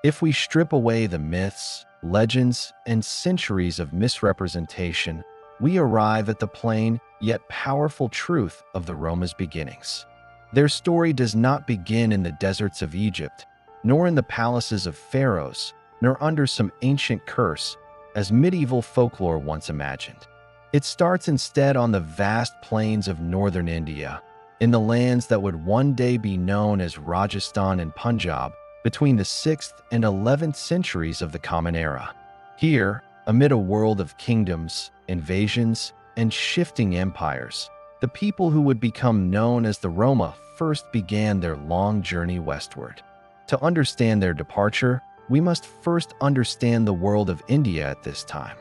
If we strip away the myths, legends, and centuries of misrepresentation, we arrive at the plain yet powerful truth of the Roma's beginnings. Their story does not begin in the deserts of Egypt, nor in the palaces of pharaohs, nor under some ancient curse, as medieval folklore once imagined. It starts instead on the vast plains of northern India, in the lands that would one day be known as Rajasthan and Punjab, between the 6th and 11th centuries of the Common Era. Here, amid a world of kingdoms, invasions, and shifting empires, the people who would become known as the Roma first began their long journey westward. To understand their departure, we must first understand the world of India at this time.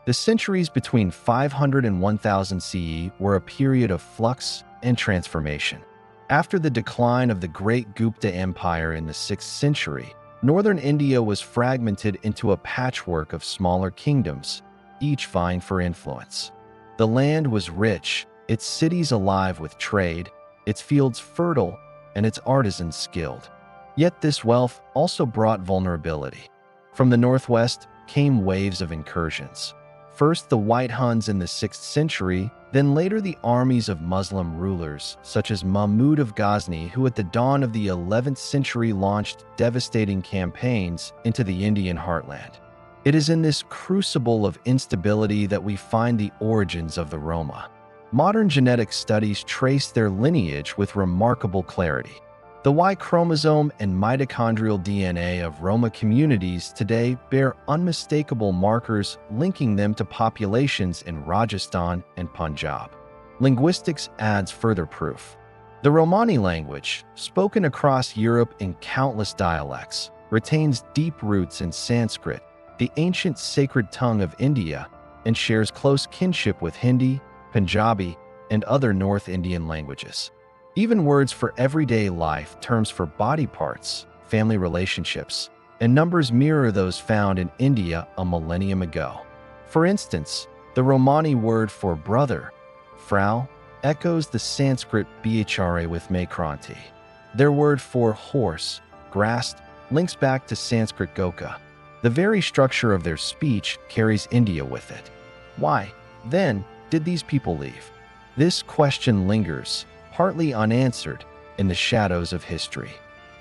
The centuries between 500 and 1000 CE were a period of flux and transformation. After the decline of the great Gupta Empire in the 6th century, northern India was fragmented into a patchwork of smaller kingdoms, each vying for influence. The land was rich, its cities alive with trade, its fields fertile, and its artisans skilled. Yet this wealth also brought vulnerability. From the northwest came waves of incursions. First the White Huns in the 6th century, then later the armies of Muslim rulers such as Mahmud of Ghazni, who at the dawn of the 11th century launched devastating campaigns into the Indian heartland. It is in this crucible of instability that we find the origins of the Roma. Modern genetic studies trace their lineage with remarkable clarity. The Y chromosome and mitochondrial DNA of Roma communities today bear unmistakable markers linking them to populations in Rajasthan and Punjab. Linguistics adds further proof. The Romani language, spoken across Europe in countless dialects, retains deep roots in Sanskrit, the ancient sacred tongue of India, and shares close kinship with Hindi, Punjabi, and other North Indian languages. Even words for everyday life, terms for body parts, family relationships, and numbers mirror those found in India a millennium ago. For instance, the Romani word for brother, frau, echoes the Sanskrit bhra with Maikranti. Their word for horse, grast, links back to Sanskrit goka. The very structure of their speech carries India with it. Why, then, did these people leave? This question lingers, partly unanswered, in the shadows of history.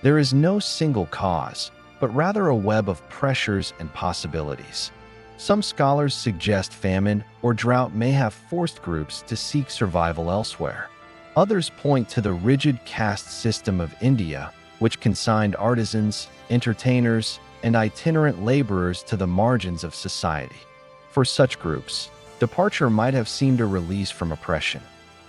There is no single cause, but rather a web of pressures and possibilities. Some scholars suggest famine or drought may have forced groups to seek survival elsewhere. Others point to the rigid caste system of India, which consigned artisans, entertainers, and itinerant laborers to the margins of society. For such groups, departure might have seemed a release from oppression.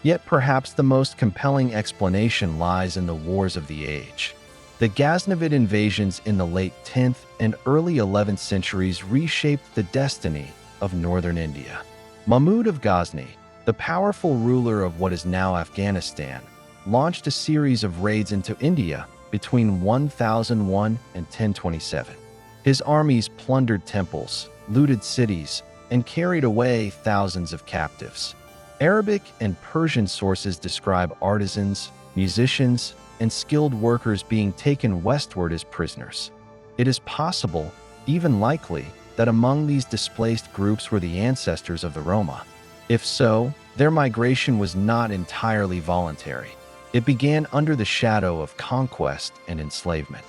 Yet perhaps the most compelling explanation lies in the wars of the age. The Ghaznavid invasions in the late 10th and early 11th centuries reshaped the destiny of northern India. Mahmud of Ghazni, the powerful ruler of what is now Afghanistan, launched a series of raids into India between 1001 and 1027. His armies plundered temples, looted cities, and carried away thousands of captives. Arabic and Persian sources describe artisans, musicians, and skilled workers being taken westward as prisoners. It is possible, even likely, that among these displaced groups were the ancestors of the Roma. If so, their migration was not entirely voluntary. It began under the shadow of conquest and enslavement.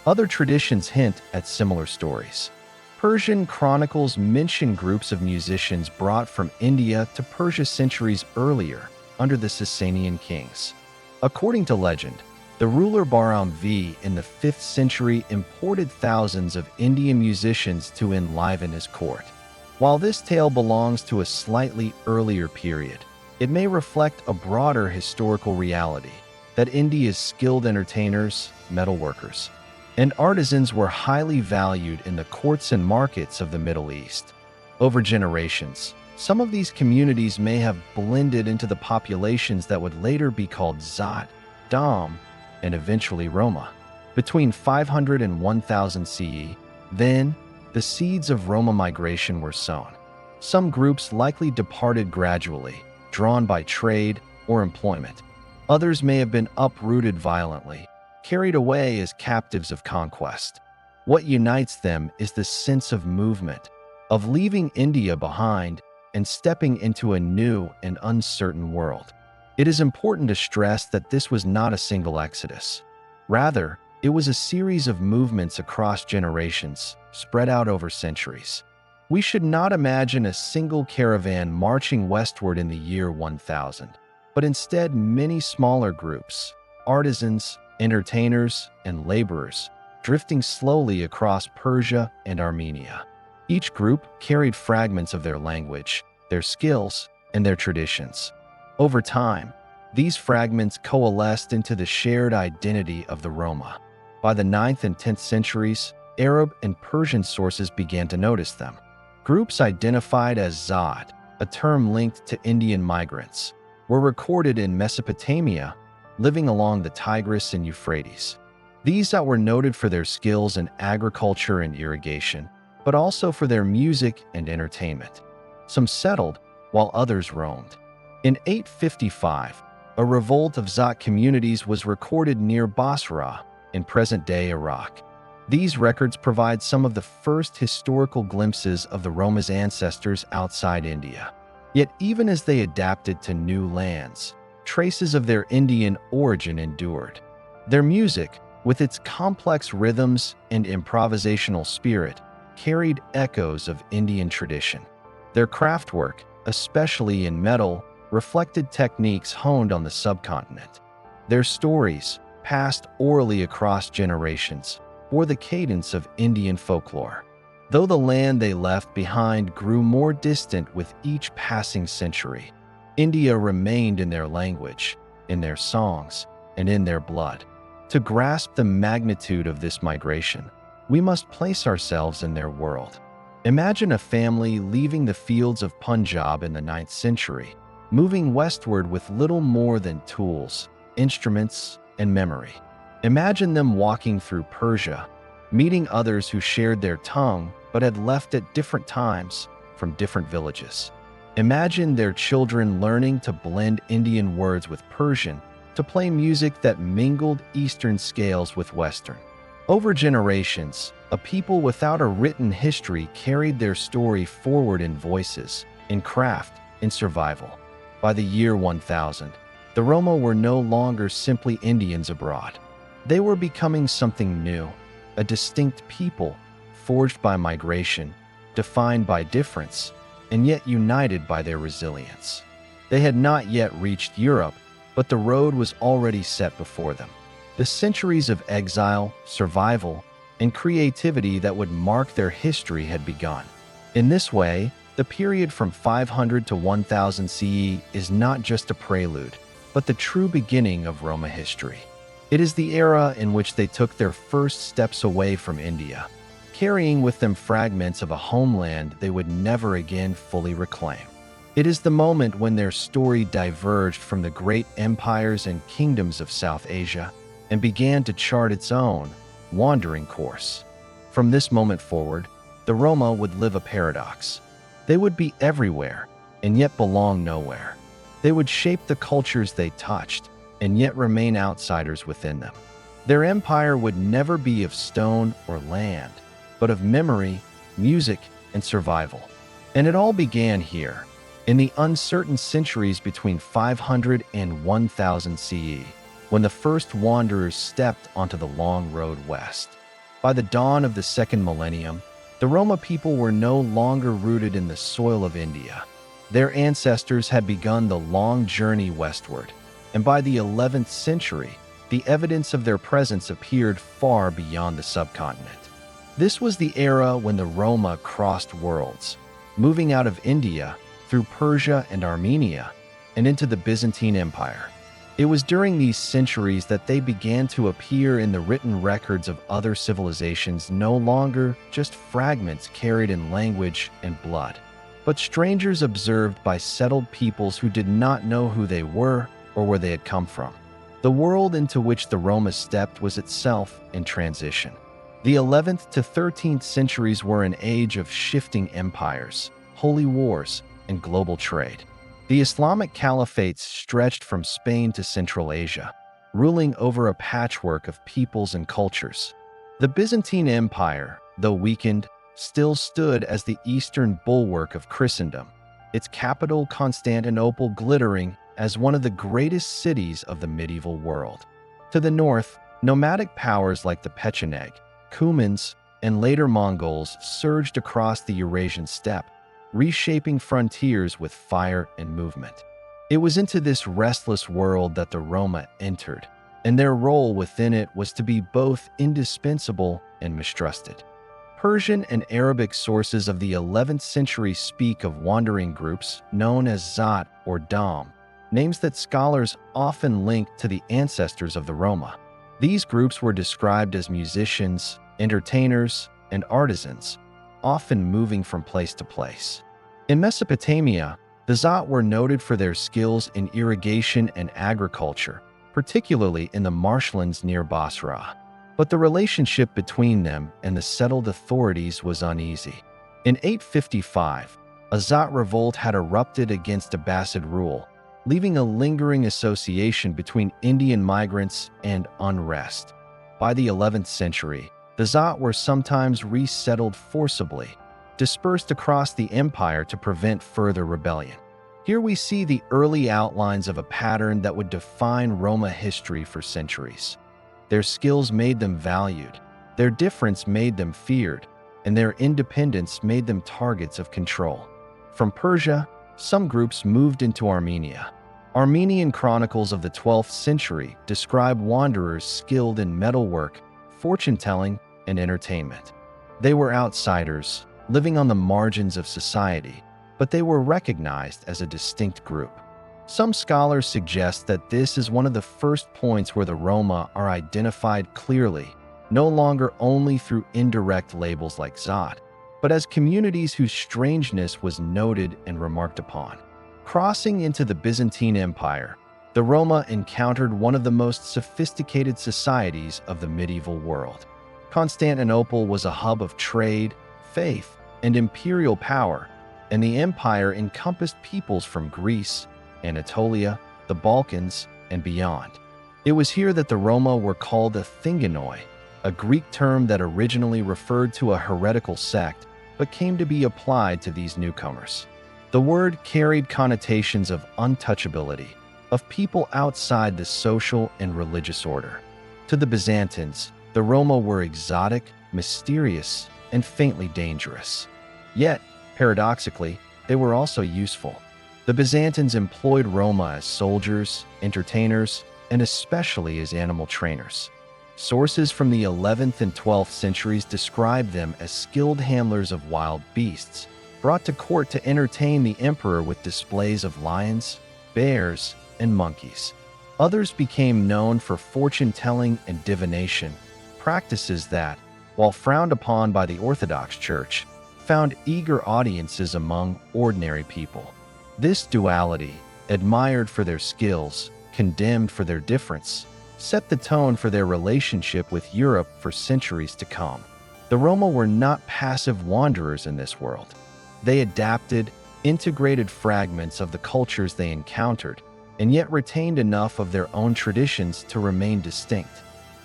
Other traditions hint at similar stories. Persian chronicles mention groups of musicians brought from India to Persia centuries earlier under the Sasanian kings. According to legend, the ruler Bahram V in the 5th century imported thousands of Indian musicians to enliven his court. While this tale belongs to a slightly earlier period, it may reflect a broader historical reality that India's skilled entertainers, metalworkers, and artisans were highly valued in the courts and markets of the Middle East. Over generations, some of these communities may have blended into the populations that would later be called Zat, Dam, and eventually Roma. Between 500 and 1000 CE, then, the seeds of Roma migration were sown. Some groups likely departed gradually, drawn by trade or employment. Others may have been uprooted violently, carried away as captives of conquest. What unites them is the sense of movement, of leaving India behind and stepping into a new and uncertain world. It is important to stress that this was not a single exodus. Rather, it was a series of movements across generations, spread out over centuries. We should not imagine a single caravan marching westward in the year 1000, but instead many smaller groups, artisans, entertainers, and laborers, drifting slowly across Persia and Armenia. Each group carried fragments of their language, their skills, and their traditions. Over time, these fragments coalesced into the shared identity of the Roma. By the 9th and 10th centuries, Arab and Persian sources began to notice them. Groups identified as Zad, a term linked to Indian migrants, were recorded in Mesopotamia, living along the Tigris and Euphrates. These that were noted for their skills in agriculture and irrigation, but also for their music and entertainment. Some settled, while others roamed. In 855, a revolt of Zat communities was recorded near Basra, in present-day Iraq. These records provide some of the first historical glimpses of the Roma's ancestors outside India. Yet even as they adapted to new lands, traces of their Indian origin endured. Their music, with its complex rhythms and improvisational spirit, carried echoes of Indian tradition. Their craftwork, especially in metal, reflected techniques honed on the subcontinent. Their stories, passed orally across generations, bore the cadence of Indian folklore. Though the land they left behind grew more distant with each passing century, India remained in their language, in their songs, and in their blood. To grasp the magnitude of this migration, we must place ourselves in their world. Imagine a family leaving the fields of Punjab in the 9th century, moving westward with little more than tools, instruments, and memory. Imagine them walking through Persia, meeting others who shared their tongue but had left at different times from different villages. Imagine their children learning to blend Indian words with Persian, to play music that mingled Eastern scales with Western. Over generations, a people without a written history carried their story forward in voices, in craft, in survival. By the year 1000, the Roma were no longer simply Indians abroad. They were becoming something new, a distinct people, forged by migration, defined by difference, and yet united by their resilience. They had not yet reached Europe, but the road was already set before them. The centuries of exile, survival, and creativity that would mark their history had begun. In this way, the period from 500 to 1000 CE is not just a prelude, but the true beginning of Roma history. It is the era in which they took their first steps away from India, carrying with them fragments of a homeland they would never again fully reclaim. It is the moment when their story diverged from the great empires and kingdoms of South Asia and began to chart its own, wandering course. From this moment forward, the Roma would live a paradox. They would be everywhere and yet belong nowhere. They would shape the cultures they touched and yet remain outsiders within them. Their empire would never be of stone or land, but of memory, music, and survival. And it all began here, in the uncertain centuries between 500 and 1000 CE, when the first wanderers stepped onto the long road west. By the dawn of the second millennium, the Roma people were no longer rooted in the soil of India. Their ancestors had begun the long journey westward, and by the 11th century, the evidence of their presence appeared far beyond the subcontinent. This was the era when the Roma crossed worlds, moving out of India through Persia and Armenia and into the Byzantine Empire. It was during these centuries that they began to appear in the written records of other civilizations, no longer just fragments carried in language and blood, but strangers observed by settled peoples who did not know who they were or where they had come from. The world into which the Roma stepped was itself in transition. The 11th to 13th centuries were an age of shifting empires, holy wars, and global trade. The Islamic caliphates stretched from Spain to Central Asia, ruling over a patchwork of peoples and cultures. The Byzantine Empire, though weakened, still stood as the eastern bulwark of Christendom, its capital Constantinople glittering as one of the greatest cities of the medieval world. To the north, nomadic powers like the Pecheneg, Cumans, and later Mongols surged across the Eurasian steppe, reshaping frontiers with fire and movement. It was into this restless world that the Roma entered, and their role within it was to be both indispensable and mistrusted. Persian and Arabic sources of the 11th century speak of wandering groups known as Zat or Dam, names that scholars often link to the ancestors of the Roma. These groups were described as musicians, entertainers, and artisans, often moving from place to place. In Mesopotamia, the Zat were noted for their skills in irrigation and agriculture, particularly in the marshlands near Basra. But the relationship between them and the settled authorities was uneasy. In 855, a Zat revolt had erupted against Abbasid rule, leaving a lingering association between Indian migrants and unrest. By the 11th century, the Zat were sometimes resettled forcibly, dispersed across the empire to prevent further rebellion. Here we see the early outlines of a pattern that would define Roma history for centuries. Their skills made them valued, their difference made them feared, and their independence made them targets of control. From Persia, some groups moved into Armenia. Armenian chronicles of the 12th century describe wanderers skilled in metalwork, fortune-telling, and entertainment. They were outsiders, living on the margins of society, but they were recognized as a distinct group. Some scholars suggest that this is one of the first points where the Roma are identified clearly, no longer only through indirect labels like Zat, but as communities whose strangeness was noted and remarked upon. Crossing into the Byzantine Empire, the Roma encountered one of the most sophisticated societies of the medieval world. Constantinople was a hub of trade, faith, and imperial power, and the empire encompassed peoples from Greece, Anatolia, the Balkans, and beyond. It was here that the Roma were called the Thinganoi, a Greek term that originally referred to a heretical sect but came to be applied to these newcomers. The word carried connotations of untouchability, of people outside the social and religious order. To the Byzantines, the Roma were exotic, mysterious, and faintly dangerous. Yet, paradoxically, they were also useful. The Byzantines employed Roma as soldiers, entertainers, and especially as animal trainers. Sources from the 11th and 12th centuries describe them as skilled handlers of wild beasts, brought to court to entertain the emperor with displays of lions, bears, and monkeys. Others became known for fortune-telling and divination, practices that, while frowned upon by the Orthodox Church, found eager audiences among ordinary people. This duality, admired for their skills, condemned for their difference, set the tone for their relationship with Europe for centuries to come. The Roma were not passive wanderers in this world. They adapted, integrated fragments of the cultures they encountered, and yet retained enough of their own traditions to remain distinct.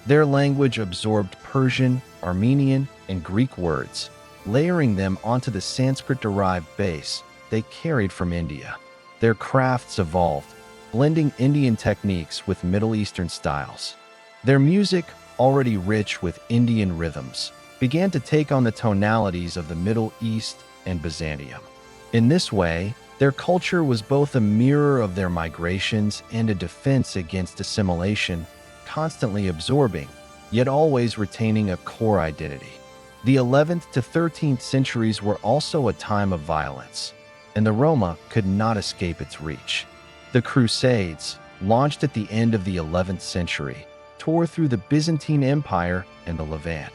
Their language absorbed Persian, Armenian, and Greek words, layering them onto the Sanskrit-derived base they carried from India. Their crafts evolved, blending Indian techniques with Middle Eastern styles. Their music, already rich with Indian rhythms, began to take on the tonalities of the Middle East and Byzantium. In this way, their culture was both a mirror of their migrations and a defense against assimilation, constantly absorbing, yet always retaining a core identity. The 11th to 13th centuries were also a time of violence, and the Roma could not escape its reach. The Crusades, launched at the end of the 11th century, tore through the Byzantine Empire and the Levant.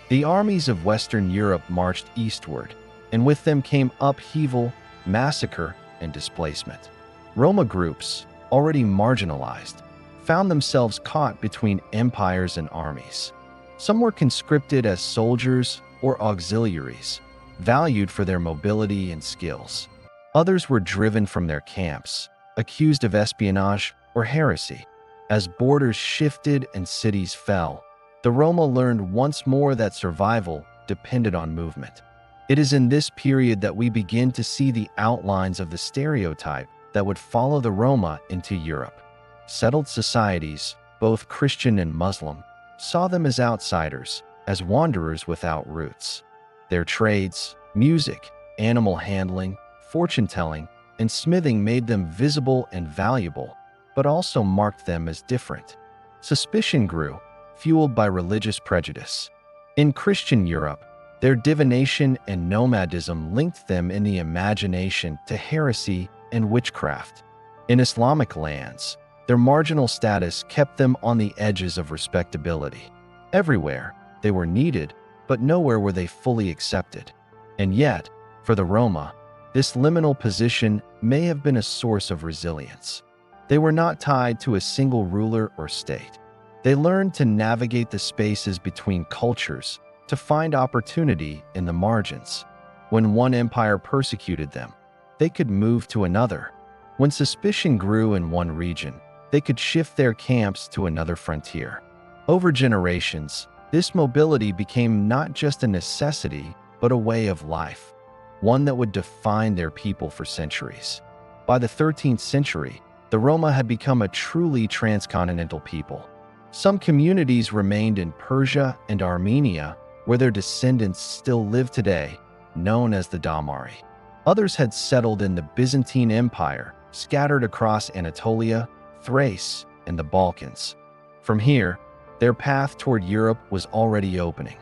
The armies of Western Europe marched eastward, and with them came upheaval, massacre, and displacement. Roma groups, already marginalized, found themselves caught between empires and armies. Some were conscripted as soldiers or auxiliaries, valued for their mobility and skills. Others were driven from their camps, accused of espionage or heresy. As borders shifted and cities fell, the Roma learned once more that survival depended on movement. It is in this period that we begin to see the outlines of the stereotype that would follow the Roma into Europe. Settled societies, both Christian and Muslim, saw them as outsiders, as wanderers without roots. Their trades, music, animal handling, fortune-telling, and smithing made them visible and valuable, but also marked them as different. Suspicion grew, fueled by religious prejudice. In Christian Europe, their divination and nomadism linked them in the imagination to heresy and witchcraft. In Islamic lands, their marginal status kept them on the edges of respectability. Everywhere, they were needed, but nowhere were they fully accepted. And yet, for the Roma, this liminal position may have been a source of resilience. They were not tied to a single ruler or state. They learned to navigate the spaces between cultures, to find opportunity in the margins. When one empire persecuted them, they could move to another. When suspicion grew in one region, they could shift their camps to another frontier. Over generations, this mobility became not just a necessity, but a way of life, one that would define their people for centuries. By the 13th century, the Roma had become a truly transcontinental people. Some communities remained in Persia and Armenia, where their descendants still live today, known as the Damari. Others had settled in the Byzantine Empire, scattered across Anatolia, Thrace, and the Balkans. From here, their path toward Europe was already opening.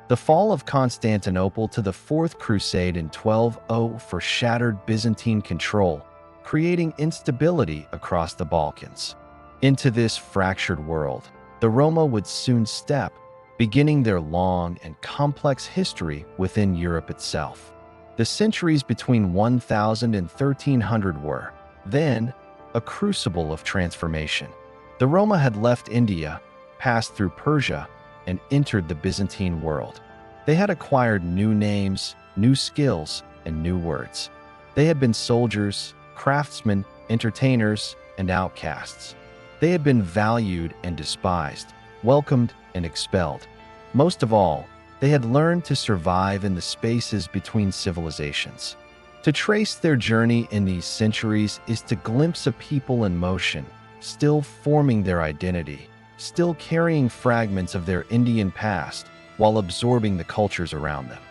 The fall of Constantinople to the Fourth Crusade in 1200 foreshadowed Byzantine control, creating instability across the Balkans. Into this fractured world, the Roma would soon step, beginning their long and complex history within Europe itself. The centuries between 1000 and 1300 were, then, a crucible of transformation. The Roma had left India, passed through Persia, and entered the Byzantine world. They had acquired new names, new skills, and new words. They had been soldiers, craftsmen, entertainers, and outcasts. They had been valued and despised, welcomed and expelled. Most of all, they had learned to survive in the spaces between civilizations. To trace their journey in these centuries is to glimpse a people in motion, still forming their identity, still carrying fragments of their Indian past while absorbing the cultures around them.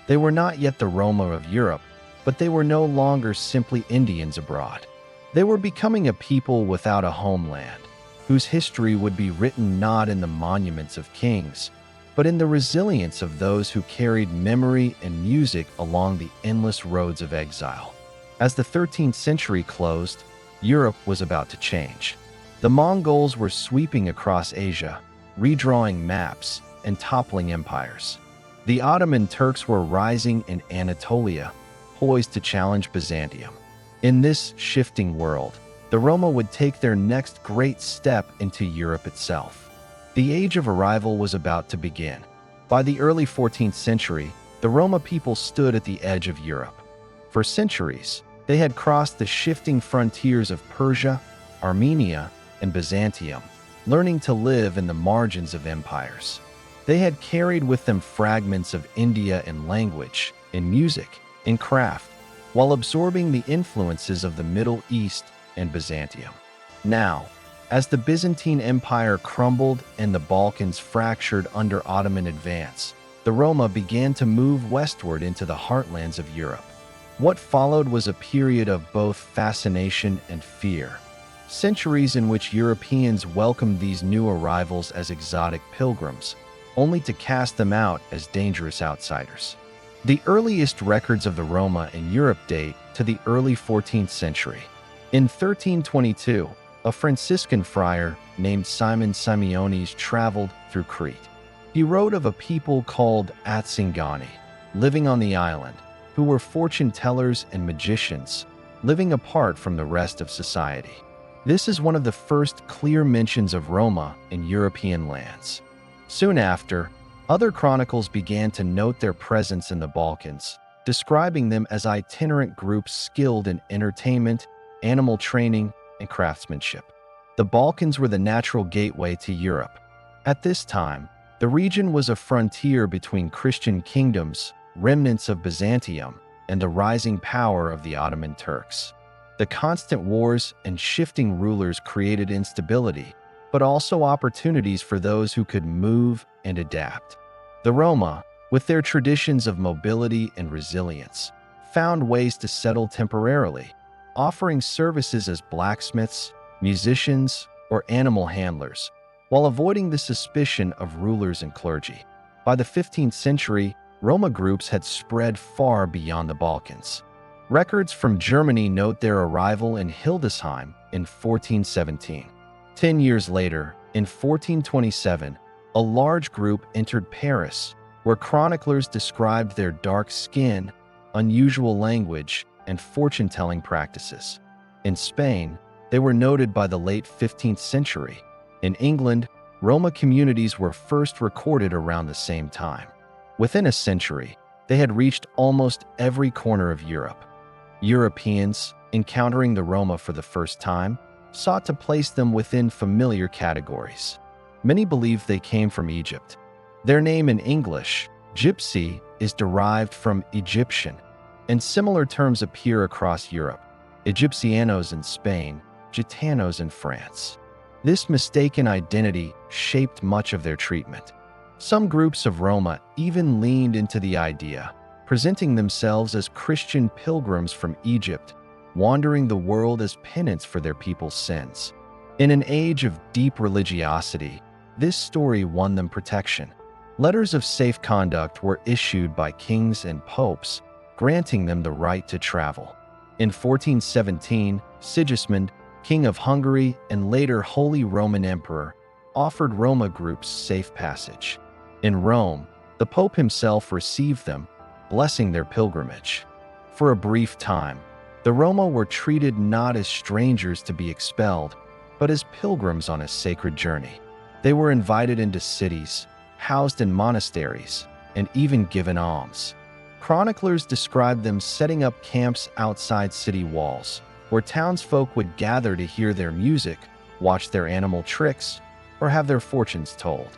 They were not yet the Roma of Europe, but they were no longer simply Indians abroad. They were becoming a people without a homeland, whose history would be written not in the monuments of kings, but in the resilience of those who carried memory and music along the endless roads of exile. As the 13th century closed, Europe was about to change. The Mongols were sweeping across Asia, redrawing maps and toppling empires. The Ottoman Turks were rising in Anatolia, poised to challenge Byzantium. In this shifting world, the Roma would take their next great step into Europe itself. The age of arrival was about to begin. By the early 14th century, the Roma people stood at the edge of Europe. For centuries, they had crossed the shifting frontiers of Persia, Armenia, and Byzantium, learning to live in the margins of empires. They had carried with them fragments of India in language, in music, in craft, while absorbing the influences of the Middle East and Byzantium. Now, as the Byzantine Empire crumbled and the Balkans fractured under Ottoman advance, the Roma began to move westward into the heartlands of Europe. What followed was a period of both fascination and fear. Centuries in which Europeans welcomed these new arrivals as exotic pilgrims, only to cast them out as dangerous outsiders. The earliest records of the Roma in Europe date to the early 14th century. In 1322, a Franciscan friar named Simon Simeones traveled through Crete. He wrote of a people called Atsingani, living on the island, who were fortune tellers and magicians, living apart from the rest of society. This is one of the first clear mentions of Roma in European lands. Soon after, other chronicles began to note their presence in the Balkans, describing them as itinerant groups skilled in entertainment, animal training, and craftsmanship. The Balkans were the natural gateway to Europe. At this time, The region was a frontier between Christian kingdoms, remnants of Byzantium, and the rising power of the Ottoman Turks. The constant wars and shifting rulers created instability, but also opportunities for those who could move and adapt. The Roma, with their traditions of mobility and resilience, found ways to settle temporarily, offering services as blacksmiths, musicians, or animal handlers, while avoiding the suspicion of rulers and clergy. By the 15th century, Roma groups had spread far beyond the Balkans. Records from Germany note their arrival in Hildesheim in 1417. 10 years later, in 1427, a large group entered Paris, where chroniclers described their dark skin, unusual language, and fortune-telling practices. In Spain, they were noted by the late 15th century. In England, Roma communities were first recorded around the same time. Within a century, they had reached almost every corner of Europe. Europeans, encountering the Roma for the first time, sought to place them within familiar categories. Many believed they came from Egypt. Their name in English, Gypsy, is derived from Egyptian, and similar terms appear across Europe: Egyptianos in Spain, Gitanos in France. This mistaken identity shaped much of their treatment. Some groups of Roma even leaned into the idea, presenting themselves as Christian pilgrims from Egypt, wandering the world as penance for their people's sins. In an age of deep religiosity, this story won them protection. Letters of safe conduct were issued by kings and popes, granting them the right to travel. In 1417, Sigismund, King of Hungary and later Holy Roman Emperor, offered Roma groups safe passage. In Rome, the Pope himself received them, blessing their pilgrimage. For a brief time, the Roma were treated not as strangers to be expelled, but as pilgrims on a sacred journey. They were invited into cities, housed in monasteries, and even given alms. Chroniclers describe them setting up camps outside city walls, where townsfolk would gather to hear their music, watch their animal tricks, or have their fortunes told.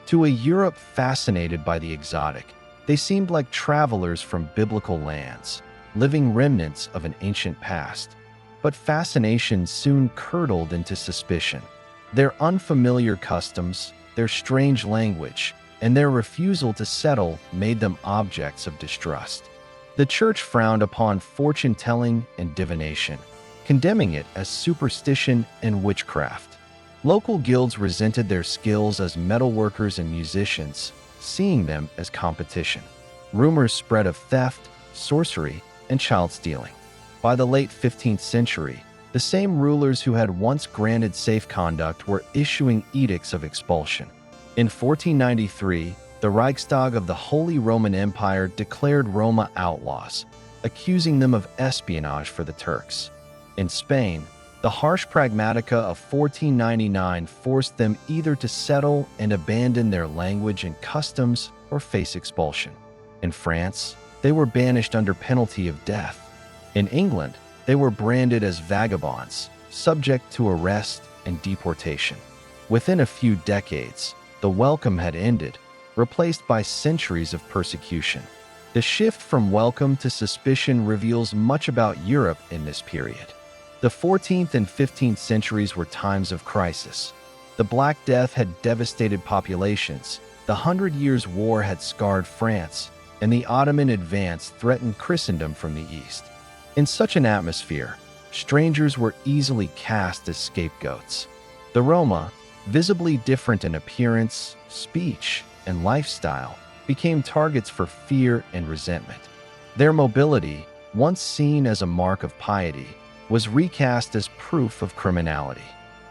To a Europe fascinated by the exotic, they seemed like travelers from biblical lands, living remnants of an ancient past. But fascination soon curdled into suspicion. Their unfamiliar customs, their strange language, and their refusal to settle made them objects of distrust. The church frowned upon fortune-telling and divination, condemning it as superstition and witchcraft. Local guilds resented their skills as metalworkers and musicians, seeing them as competition. Rumors spread of theft, sorcery, and child stealing. By the late 15th century, the same rulers who had once granted safe conduct were issuing edicts of expulsion. In 1493, the Reichstag of the Holy Roman Empire declared Roma outlaws, accusing them of espionage for the Turks. In Spain, the harsh pragmatica of 1499 forced them either to settle and abandon their language and customs or face expulsion. In France, they were banished under penalty of death. In England, they were branded as vagabonds, subject to arrest and deportation. Within a few decades, the welcome had ended, replaced by centuries of persecution. The shift from welcome to suspicion reveals much about Europe in this period. The 14th and 15th centuries were times of crisis. The Black Death had devastated populations, the 100 Years' War had scarred France, and the Ottoman advance threatened Christendom from the east. In such an atmosphere, strangers were easily cast as scapegoats. The Roma, visibly different in appearance, speech, and lifestyle, became targets for fear and resentment. Their mobility, once seen as a mark of piety, was recast as proof of criminality.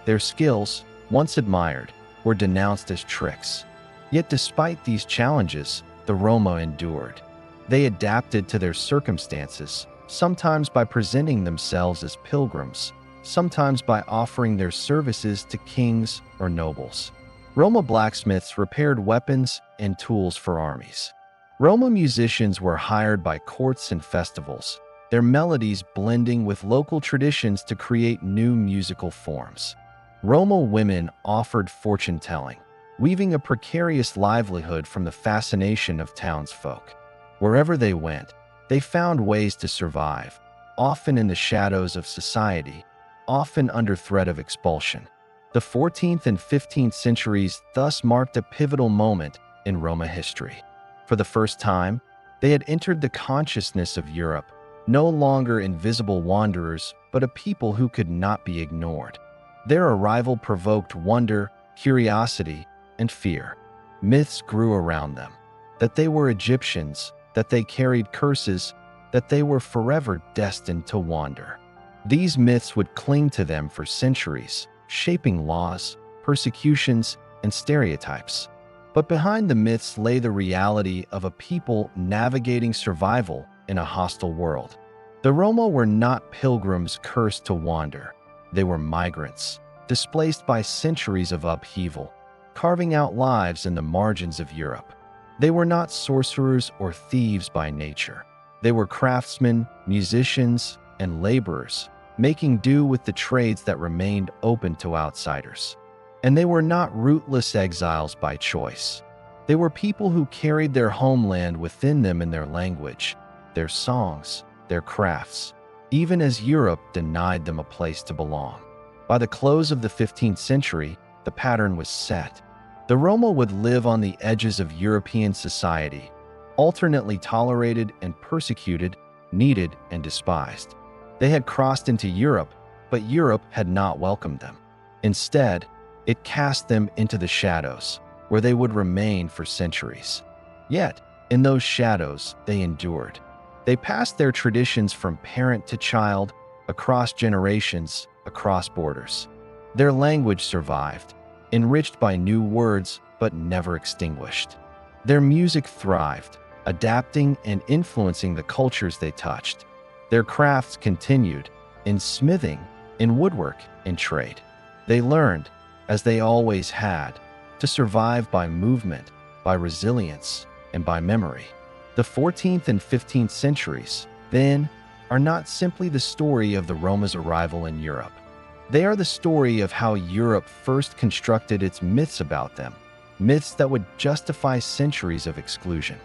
Their skills, once admired, were denounced as tricks. Yet despite these challenges, the Roma endured. They adapted to their circumstances, sometimes by presenting themselves as pilgrims, sometimes by offering their services to kings or nobles. Roma blacksmiths repaired weapons and tools for armies. Roma musicians were hired by courts and festivals, their melodies blending with local traditions to create new musical forms. Roma women offered fortune-telling, weaving a precarious livelihood from the fascination of townsfolk. Wherever they went, they found ways to survive, often in the shadows of society, often under threat of expulsion. The 14th and 15th centuries thus marked a pivotal moment in Roma history. For the first time, they had entered the consciousness of Europe, no longer invisible wanderers, but a people who could not be ignored. Their arrival provoked wonder, curiosity, and fear. Myths grew around them, that they were Egyptians, that they carried curses, that they were forever destined to wander. These myths would cling to them for centuries, shaping laws, persecutions, and stereotypes. But behind the myths lay the reality of a people navigating survival in a hostile world. The Roma were not pilgrims cursed to wander. They were migrants, displaced by centuries of upheaval, carving out lives in the margins of Europe. They were not sorcerers or thieves by nature. They were craftsmen, musicians, and laborers, making do with the trades that remained open to outsiders. And they were not rootless exiles by choice. They were people who carried their homeland within them in their language, their songs, their crafts, even as Europe denied them a place to belong. By the close of the 15th century, the pattern was set. The Roma would live on the edges of European society, alternately tolerated and persecuted, needed and despised. They had crossed into Europe, but Europe had not welcomed them. Instead, it cast them into the shadows, where they would remain for centuries. Yet, in those shadows, they endured. They passed their traditions from parent to child, across generations, across borders. Their language survived, enriched by new words but never extinguished. Their music thrived, adapting and influencing the cultures they touched. Their crafts continued, in smithing, in woodwork, in trade. They learned, as they always had, to survive by movement, by resilience, and by memory. The 14th and 15th centuries, then, are not simply the story of the Roma's arrival in Europe. They are the story of how Europe first constructed its myths about them, myths that would justify centuries of exclusion.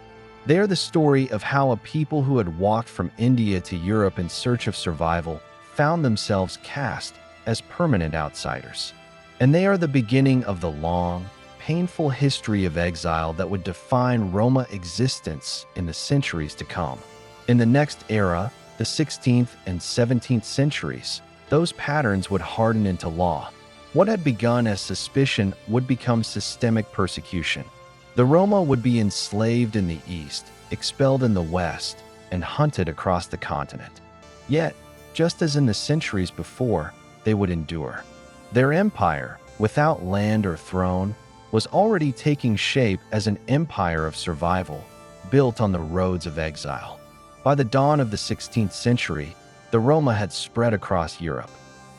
They are the story of how a people who had walked from India to Europe in search of survival found themselves cast as permanent outsiders. And they are the beginning of the long, painful history of exile that would define Roma existence in the centuries to come. In the next era, the 16th and 17th centuries, those patterns would harden into law. What had begun as suspicion would become systemic persecution. The Roma would be enslaved in the East, expelled in the West, and hunted across the continent. Yet, just as in the centuries before, they would endure. Their empire, without land or throne, was already taking shape as an empire of survival, built on the roads of exile. By the dawn of the 16th century, the Roma had spread across Europe.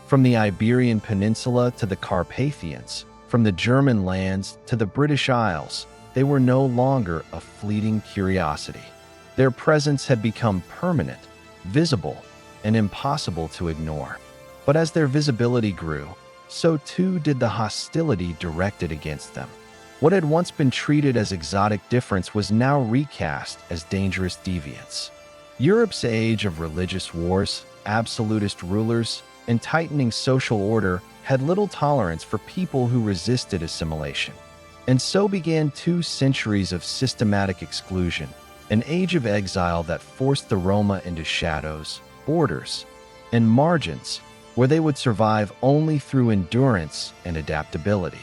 From the Iberian Peninsula to the Carpathians, from the German lands to the British Isles, they were no longer a fleeting curiosity. Their presence had become permanent, visible, and impossible to ignore. But as their visibility grew, so too did the hostility directed against them. What had once been treated as exotic difference was now recast as dangerous deviance. Europe's age of religious wars, absolutist rulers, and tightening social order had little tolerance for people who resisted assimilation. And so began 2 centuries of systematic exclusion, an age of exile that forced the Roma into shadows, borders, and margins, where they would survive only through endurance and adaptability.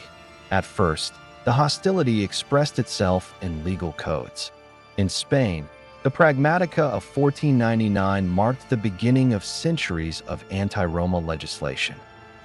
At first, the hostility expressed itself in legal codes. In Spain, the Pragmatica of 1499 marked the beginning of centuries of anti-Roma legislation.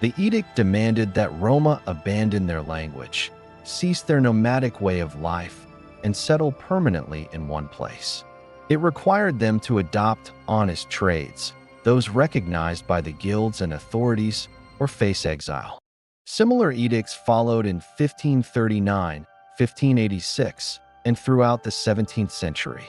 The edict demanded that Roma abandon their language, cease their nomadic way of life, and settle permanently in one place. It required them to adopt honest trades, those recognized by the guilds and authorities, or face exile. Similar edicts followed in 1539, 1586, and throughout the 17th century.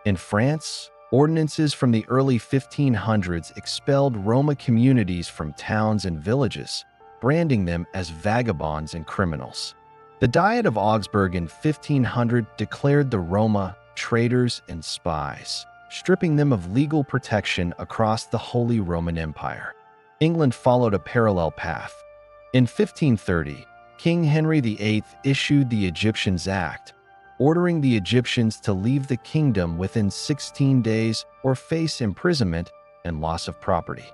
In France, ordinances from the early 1500s expelled Roma communities from towns and villages, branding them as vagabonds and criminals. The Diet of Augsburg in 1500 declared the Roma traitors and spies, stripping them of legal protection across the Holy Roman Empire. England followed a parallel path. In 1530, King Henry VIII issued the Egyptians Act, ordering the Egyptians to leave the kingdom within 16 days or face imprisonment and loss of property.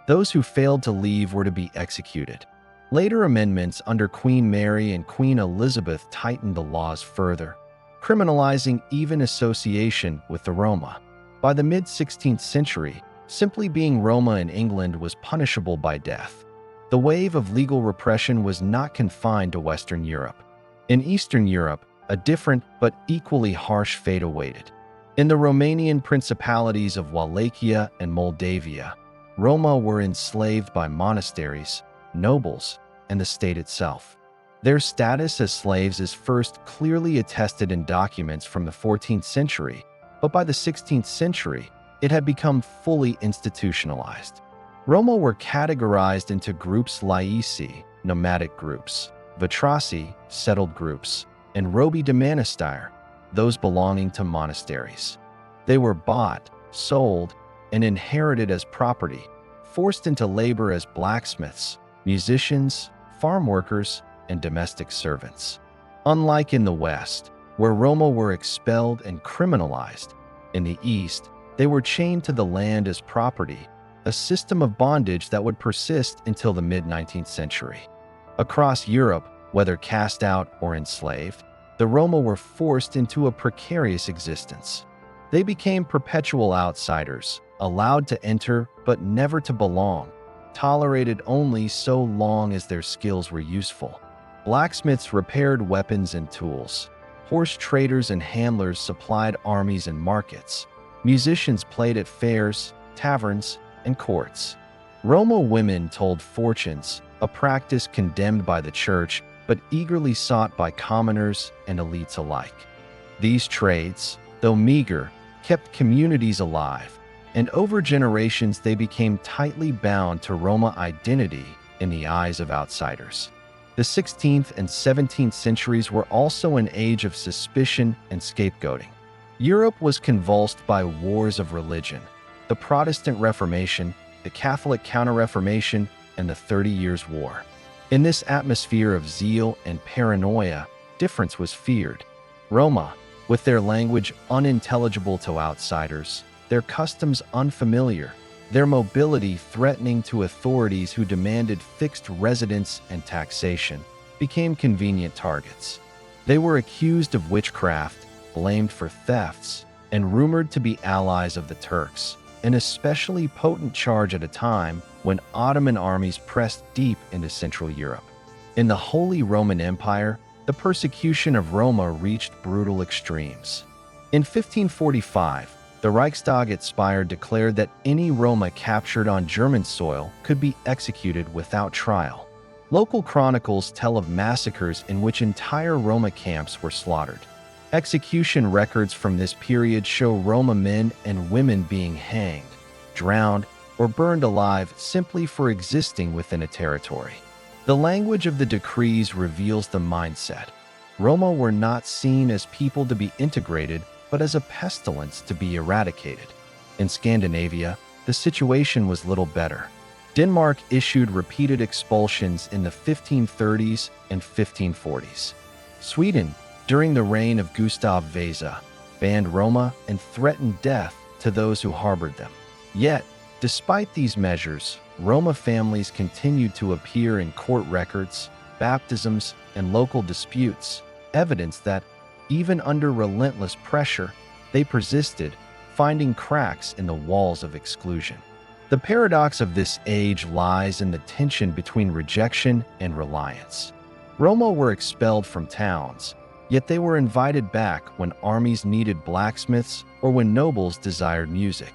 Those who failed to leave were to be executed. Later amendments under Queen Mary and Queen Elizabeth tightened the laws further, criminalizing even association with the Roma. By the mid-16th century, simply being Roma in England was punishable by death. The wave of legal repression was not confined to Western Europe. In Eastern Europe, a different but equally harsh fate awaited. In the Romanian principalities of Wallachia and Moldavia, Roma were enslaved by monasteries, nobles, and the state itself. Their status as slaves is first clearly attested in documents from the 14th century, but by the 16th century, it had become fully institutionalized. Roma were categorized into groups Laicii, nomadic groups, Vitraci, settled groups, and Robi de Monastire, those belonging to monasteries. They were bought, sold, and inherited as property, forced into labor as blacksmiths, musicians, farm workers, and domestic servants. Unlike in the West, where Roma were expelled and criminalized, in the East, they were chained to the land as property, a system of bondage that would persist until the mid-19th century. Across Europe, whether cast out or enslaved, the Roma were forced into a precarious existence. They became perpetual outsiders, allowed to enter but never to belong, tolerated only so long as their skills were useful. Blacksmiths repaired weapons and tools. Horse traders and handlers supplied armies and markets. Musicians played at fairs, taverns, and courts. Roma women told fortunes, a practice condemned by the church but eagerly sought by commoners and elites alike. These trades, though meager, kept communities alive, and over generations they became tightly bound to Roma identity in the eyes of outsiders. The 16th and 17th centuries were also an age of suspicion and scapegoating. Europe was convulsed by wars of religion, the Protestant Reformation, the Catholic Counter-Reformation, and the 30 Years' War. In this atmosphere of zeal and paranoia, difference was feared. Roma, with their language unintelligible to outsiders, their customs unfamiliar, their mobility threatening to authorities who demanded fixed residence and taxation, became convenient targets. They were accused of witchcraft, blamed for thefts, and rumored to be allies of the Turks, an especially potent charge at a time when Ottoman armies pressed deep into Central Europe. In the Holy Roman Empire, the persecution of Roma reached brutal extremes. In 1545, the Reichstag at Speyer declared that any Roma captured on German soil could be executed without trial. Local chronicles tell of massacres in which entire Roma camps were slaughtered. Execution records from this period show Roma men and women being hanged, drowned, or burned alive simply for existing within a territory. The language of the decrees reveals the mindset. Roma were not seen as people to be integrated, but as a pestilence to be eradicated. In Scandinavia, the situation was little better. Denmark issued repeated expulsions in the 1530s and 1540s. Sweden, during the reign of Gustav Vasa, banned Roma and threatened death to those who harbored them. Yet, despite these measures, Roma families continued to appear in court records, baptisms, and local disputes, evidence that, even under relentless pressure, they persisted, finding cracks in the walls of exclusion. The paradox of this age lies in the tension between rejection and reliance. Roma were expelled from towns, yet they were invited back when armies needed blacksmiths or when nobles desired music.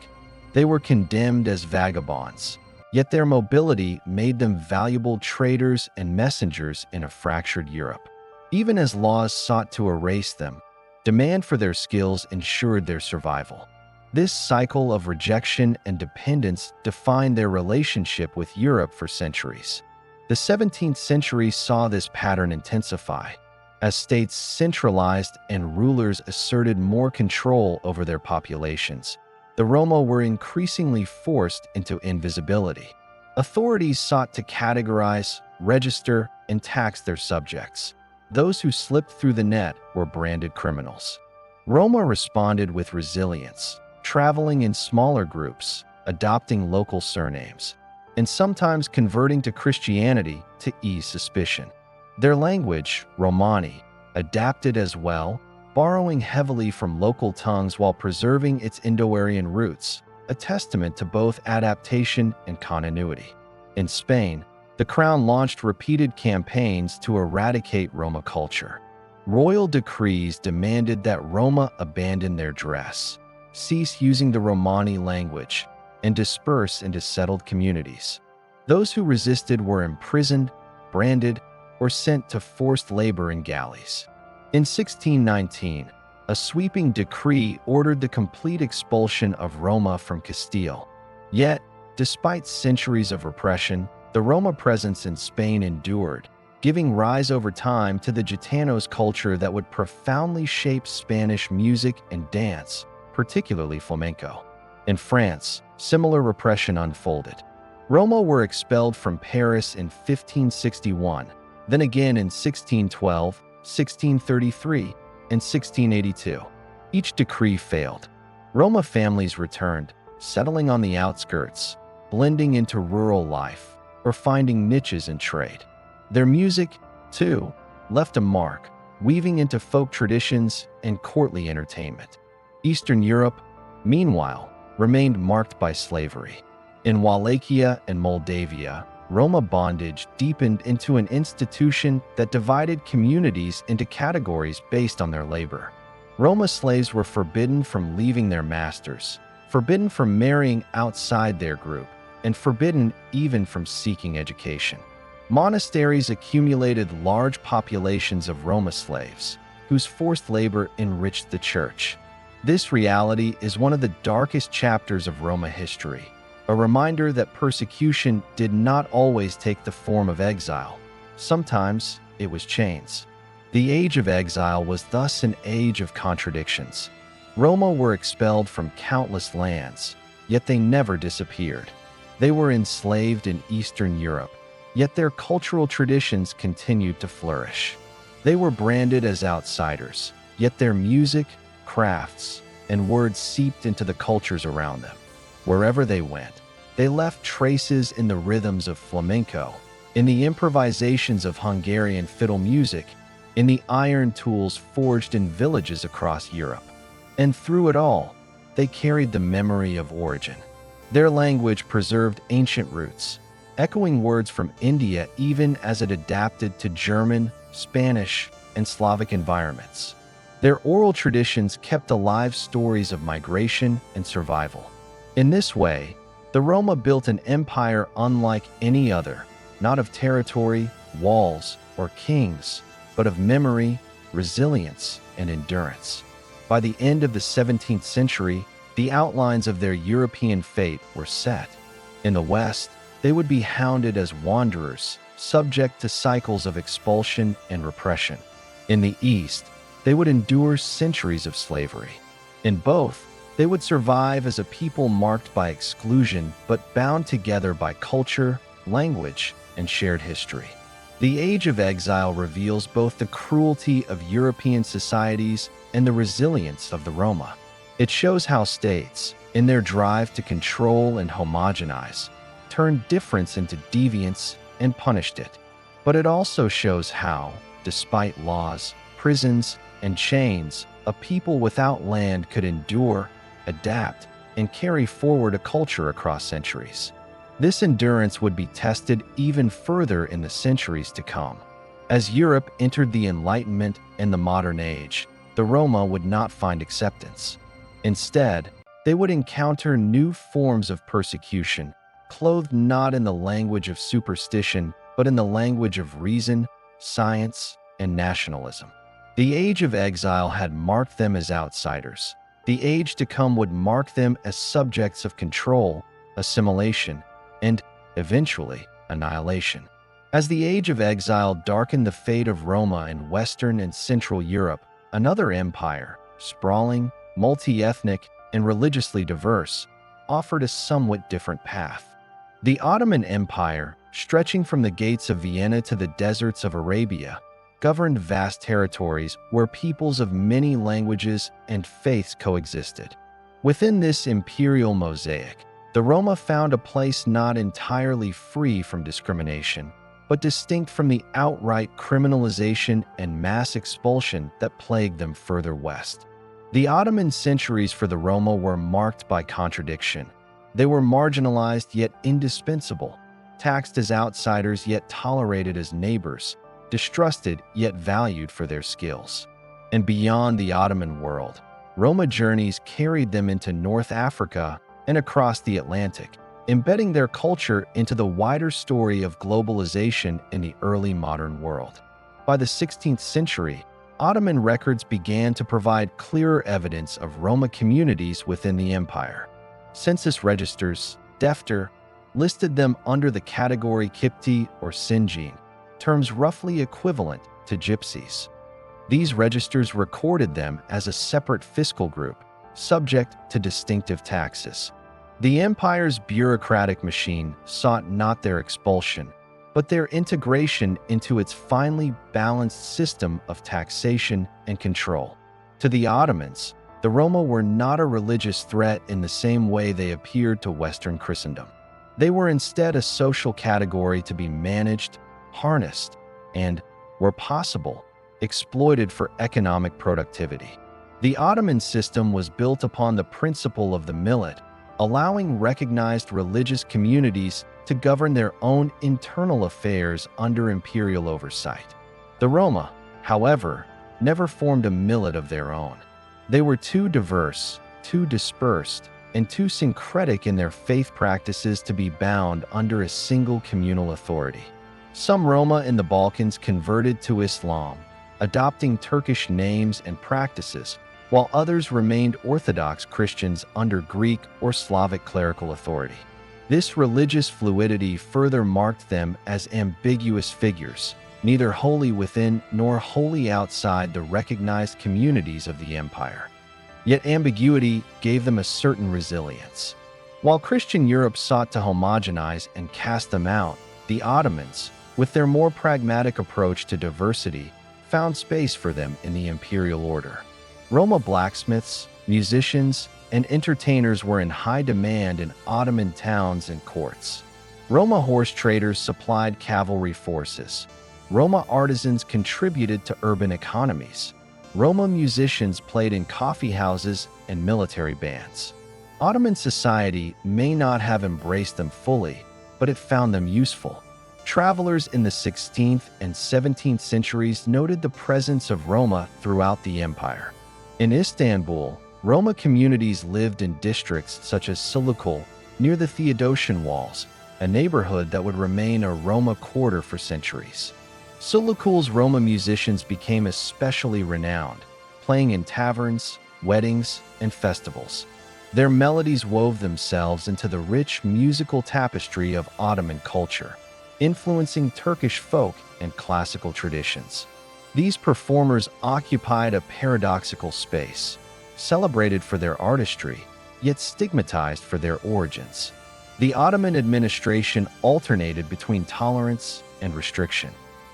They were condemned as vagabonds, yet their mobility made them valuable traders and messengers in a fractured Europe. Even as laws sought to erase them, demand for their skills ensured their survival. This cycle of rejection and dependence defined their relationship with Europe for centuries. The 17th century saw this pattern intensify. As states centralized and rulers asserted more control over their populations, the Roma were increasingly forced into invisibility. Authorities sought to categorize, register, and tax their subjects. Those who slipped through the net were branded criminals. Roma responded with resilience, traveling in smaller groups, adopting local surnames, and sometimes converting to Christianity to ease suspicion. Their language, Romani, adapted as well, borrowing heavily from local tongues while preserving its Indo-Aryan roots, a testament to both adaptation and continuity. In Spain, the crown launched repeated campaigns to eradicate Roma culture. Royal decrees demanded that Roma abandon their dress, cease using the Romani language, and disperse into settled communities. Those who resisted were imprisoned, branded, or sent to forced labor in galleys. In 1619, a sweeping decree ordered the complete expulsion of Roma from Castile. Yet, despite centuries of repression, the Roma presence in Spain endured, giving rise over time to the Gitanos culture that would profoundly shape Spanish music and dance, particularly flamenco. In France, similar repression unfolded. Roma were expelled from Paris in 1561, then again in 1612, 1633, and 1682. Each decree failed. Roma families returned, settling on the outskirts, blending into rural life, or finding niches in trade. Their music, too, left a mark, weaving into folk traditions and courtly entertainment. Eastern Europe, meanwhile, remained marked by slavery. In Wallachia and Moldavia, Roma bondage deepened into an institution that divided communities into categories based on their labor. Roma slaves were forbidden from leaving their masters, forbidden from marrying outside their group, and forbidden even from seeking education. Monasteries accumulated large populations of Roma slaves, whose forced labor enriched the church. This reality is one of the darkest chapters of Roma history, a reminder that persecution did not always take the form of exile. Sometimes it was chains. The age of exile was thus an age of contradictions. Roma were expelled from countless lands, yet they never disappeared. They were enslaved in Eastern Europe, yet their cultural traditions continued to flourish. They were branded as outsiders, yet their music, crafts, and words seeped into the cultures around them. Wherever they went, they left traces in the rhythms of flamenco, in the improvisations of Hungarian fiddle music, in the iron tools forged in villages across Europe. And through it all, they carried the memory of origin. Their language preserved ancient roots, echoing words from India even as it adapted to German, Spanish, and Slavic environments. Their oral traditions kept alive stories of migration and survival. In this way, the Roma built an empire unlike any other, not of territory, walls, or kings, but of memory, resilience, and endurance. By the end of the 17th century, the outlines of their European fate were set. In the West, they would be hounded as wanderers, subject to cycles of expulsion and repression. In the East, they would endure centuries of slavery. In both, they would survive as a people marked by exclusion but bound together by culture, language, and shared history. The Age of Exile reveals both the cruelty of European societies and the resilience of the Roma. It shows how states, in their drive to control and homogenize, turned difference into deviance and punished it. But it also shows how, despite laws, prisons, and chains, a people without land could endure, adapt, and carry forward a culture across centuries. This endurance would be tested even further in the centuries to come. As Europe entered the Enlightenment and the modern age, the Roma would not find acceptance. Instead, they would encounter new forms of persecution, clothed not in the language of superstition, but in the language of reason, science, and nationalism. The Age of Exile had marked them as outsiders. The age to come would mark them as subjects of control, assimilation, and, eventually, annihilation. As the age of exile darkened the fate of Roma in Western and Central Europe, another empire, sprawling, multi-ethnic, and religiously diverse, offered a somewhat different path. The Ottoman Empire, stretching from the gates of Vienna to the deserts of Arabia, governed vast territories where peoples of many languages and faiths coexisted. Within this imperial mosaic, the Roma found a place not entirely free from discrimination, but distinct from the outright criminalization and mass expulsion that plagued them further west. The Ottoman centuries for the Roma were marked by contradiction. They were marginalized yet indispensable, taxed as outsiders yet tolerated as neighbors, distrusted yet valued for their skills. And beyond the Ottoman world, Roma journeys carried them into North Africa and across the Atlantic, embedding their culture into the wider story of globalization in the early modern world. By the 16th century, Ottoman records began to provide clearer evidence of Roma communities within the empire. Census registers, Defter, listed them under the category Kipti or Sinjin, terms roughly equivalent to Gypsies. These registers recorded them as a separate fiscal group, subject to distinctive taxes. The empire's bureaucratic machine sought not their expulsion, but their integration into its finely balanced system of taxation and control. To the Ottomans, the Roma were not a religious threat in the same way they appeared to Western Christendom. They were instead a social category to be managed, harnessed, and, where possible, exploited for economic productivity. The Ottoman system was built upon the principle of the millet, allowing recognized religious communities to govern their own internal affairs under imperial oversight. The Roma, however, never formed a millet of their own. They were too diverse, too dispersed, and too syncretic in their faith practices to be bound under a single communal authority. Some Roma in the Balkans converted to Islam, adopting Turkish names and practices, while others remained Orthodox Christians under Greek or Slavic clerical authority. This religious fluidity further marked them as ambiguous figures, neither wholly within nor wholly outside the recognized communities of the empire. Yet ambiguity gave them a certain resilience. While Christian Europe sought to homogenize and cast them out, the Ottomans, with their more pragmatic approach to diversity, found space for them in the imperial order. Roma blacksmiths, musicians, and entertainers were in high demand in Ottoman towns and courts. Roma horse traders supplied cavalry forces. Roma artisans contributed to urban economies. Roma musicians played in coffee houses and military bands. Ottoman society may not have embraced them fully, but it found them useful. Travelers in the 16th and 17th centuries noted the presence of Roma throughout the empire. In Istanbul, Roma communities lived in districts such as Silikul, near the Theodosian Walls, a neighborhood that would remain a Roma quarter for centuries. Silikul's Roma musicians became especially renowned, playing in taverns, weddings, and festivals. Their melodies wove themselves into the rich musical tapestry of Ottoman culture, influencing Turkish folk and classical traditions. These performers occupied a paradoxical space, celebrated for their artistry, yet stigmatized for their origins. The Ottoman administration alternated between tolerance and restriction.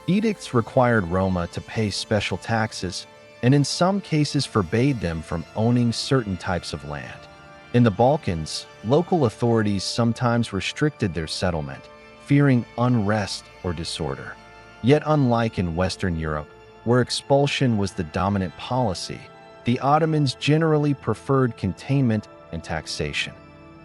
Edicts required Roma to pay special taxes, and in some cases forbade them from owning certain types of land. In the Balkans, local authorities sometimes restricted their settlement, fearing unrest or disorder. Yet unlike in Western Europe, where expulsion was the dominant policy, the Ottomans generally preferred containment and taxation.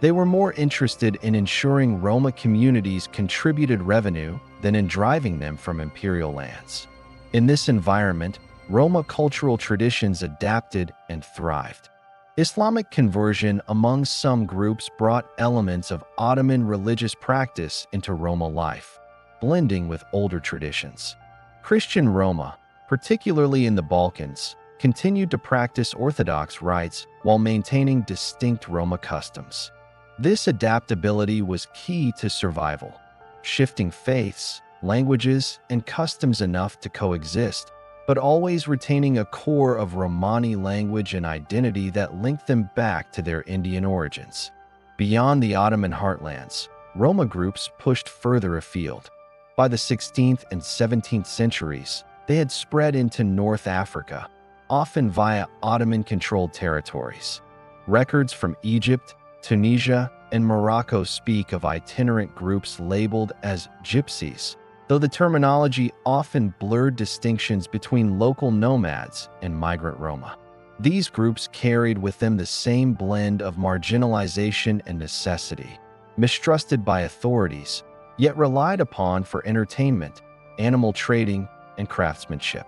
They were more interested in ensuring Roma communities contributed revenue than in driving them from imperial lands. In this environment, Roma cultural traditions adapted and thrived. Islamic conversion among some groups brought elements of Ottoman religious practice into Roma life, blending with older traditions. Christian Roma, particularly in the Balkans, continued to practice Orthodox rites while maintaining distinct Roma customs. This adaptability was key to survival. Shifting faiths, languages, and customs enough to coexist, but always retaining a core of Romani language and identity that linked them back to their Indian origins. Beyond the Ottoman heartlands, Roma groups pushed further afield. By the 16th and 17th centuries, they had spread into North Africa, often via Ottoman-controlled territories. Records from Egypt, Tunisia, and Morocco speak of itinerant groups labeled as Gypsies, though the terminology often blurred distinctions between local nomads and migrant Roma. These groups carried with them the same blend of marginalization and necessity, mistrusted by authorities, yet relied upon for entertainment, animal trading, and craftsmanship.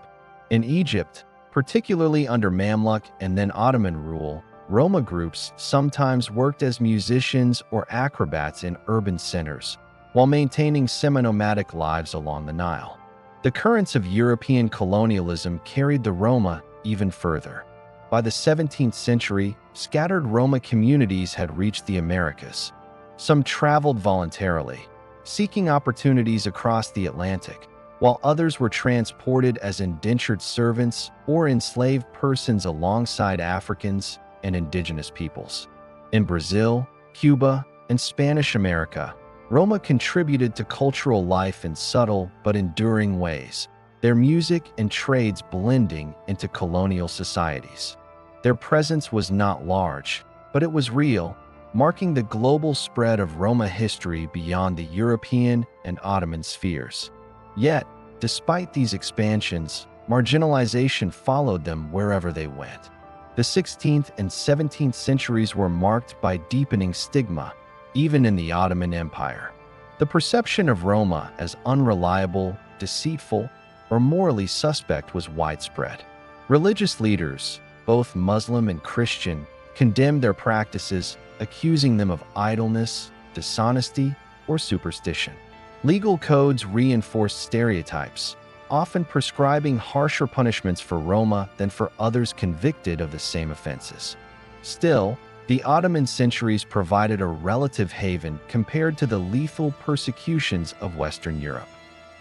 In Egypt, particularly under Mamluk and then Ottoman rule, Roma groups sometimes worked as musicians or acrobats in urban centers, while maintaining semi-nomadic lives along the Nile. The currents of European colonialism carried the Roma even further. By the 17th century, scattered Roma communities had reached the Americas. Some traveled voluntarily, seeking opportunities across the Atlantic, while others were transported as indentured servants or enslaved persons alongside Africans and indigenous peoples. In Brazil, Cuba, and Spanish America, Roma contributed to cultural life in subtle but enduring ways, their music and trades blending into colonial societies. Their presence was not large, but it was real, marking the global spread of Roma history beyond the European and Ottoman spheres. Yet, despite these expansions, marginalization followed them wherever they went. The 16th and 17th centuries were marked by deepening stigma, even in the Ottoman Empire. The perception of Roma as unreliable, deceitful, or morally suspect was widespread. Religious leaders, both Muslim and Christian, condemned their practices, accusing them of idleness, dishonesty, or superstition. Legal codes reinforced stereotypes, often prescribing harsher punishments for Roma than for others convicted of the same offenses. Still, the Ottoman centuries provided a relative haven compared to the lethal persecutions of Western Europe.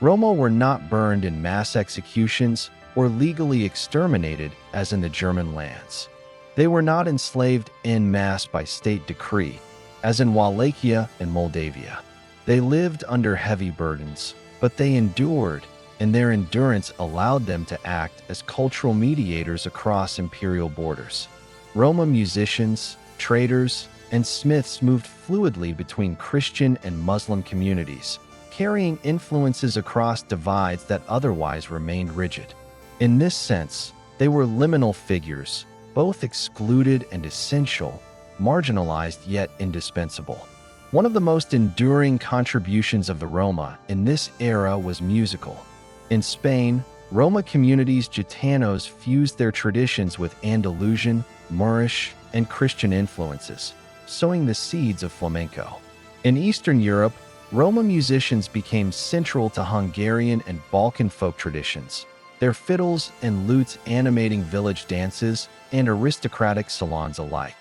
Roma were not burned in mass executions or legally exterminated as in the German lands. They were not enslaved en masse by state decree, as in Wallachia and Moldavia. They lived under heavy burdens, but they endured, and their endurance allowed them to act as cultural mediators across imperial borders. Roma musicians, traders, and smiths moved fluidly between Christian and Muslim communities, carrying influences across divides that otherwise remained rigid. In this sense, they were liminal figures, both excluded and essential, marginalized yet indispensable. One of the most enduring contributions of the Roma in this era was musical. In Spain, Roma communities Gitanos fused their traditions with Andalusian, Moorish, and Christian influences, sowing the seeds of flamenco. In Eastern Europe, Roma musicians became central to Hungarian and Balkan folk traditions, their fiddles and lutes animating village dances and aristocratic salons alike.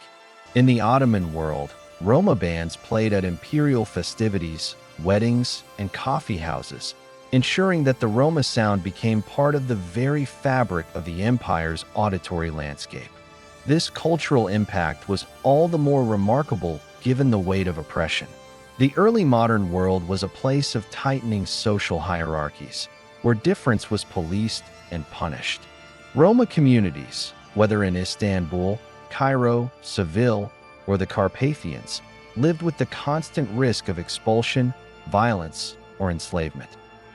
In the Ottoman world, Roma bands played at imperial festivities, weddings, and coffee houses, ensuring that the Roma sound became part of the very fabric of the empire's auditory landscape. This cultural impact was all the more remarkable given the weight of oppression. The early modern world was a place of tightening social hierarchies, where difference was policed and punished. Roma communities, whether in Istanbul, Cairo, Seville, or the Carpathians, lived with the constant risk of expulsion, violence, or enslavement.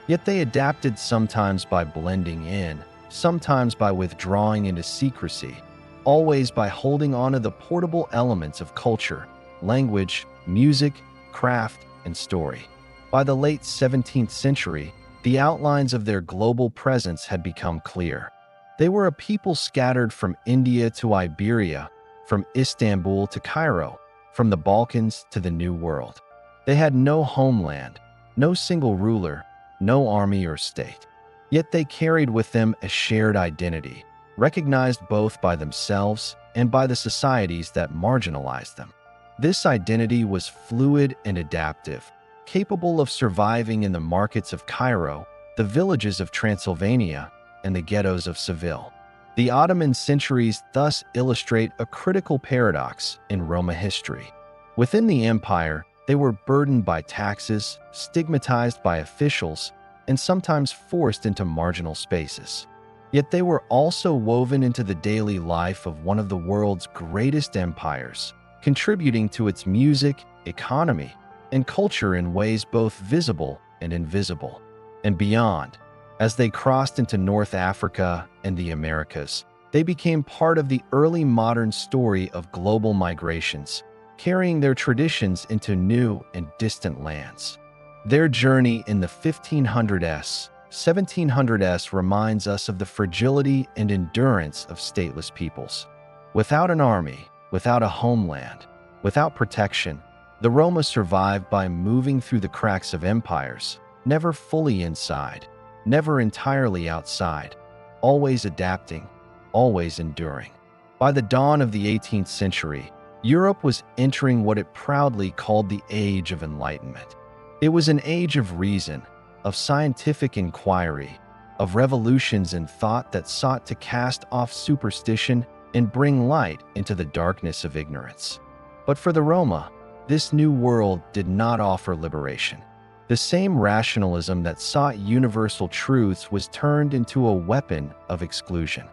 Yet they adapted, sometimes by blending in, sometimes by withdrawing into secrecy, always by holding on to the portable elements of culture, language, music, craft, and story. By the late 17th century, the outlines of their global presence had become clear. They were a people scattered from India to Iberia, from Istanbul to Cairo, from the Balkans to the New World. They had no homeland, no single ruler, no army or state. Yet they carried with them a shared identity, recognized both by themselves and by the societies that marginalized them. This identity was fluid and adaptive, capable of surviving in the markets of Cairo, the villages of Transylvania, and the ghettos of Seville. The Ottoman centuries thus illustrate a critical paradox in Roma history. Within the empire, they were burdened by taxes, stigmatized by officials, and sometimes forced into marginal spaces. Yet they were also woven into the daily life of one of the world's greatest empires, contributing to its music, economy, and culture in ways both visible and invisible. And beyond, as they crossed into North Africa and the Americas, they became part of the early modern story of global migrations, carrying their traditions into new and distant lands. Their journey in the 1500s, 1700s reminds us of the fragility and endurance of stateless peoples. Without an army, without a homeland, without protection, the Roma survived by moving through the cracks of empires, never fully inside, never entirely outside, always adapting, always enduring. By the dawn of the 18th century, Europe was entering what it proudly called the Age of Enlightenment. It was an age of reason, of scientific inquiry, of revolutions in thought that sought to cast off superstition and bring light into the darkness of ignorance. But for the Roma, this new world did not offer liberation. The same rationalism that sought universal truths was turned into a weapon of exclusion.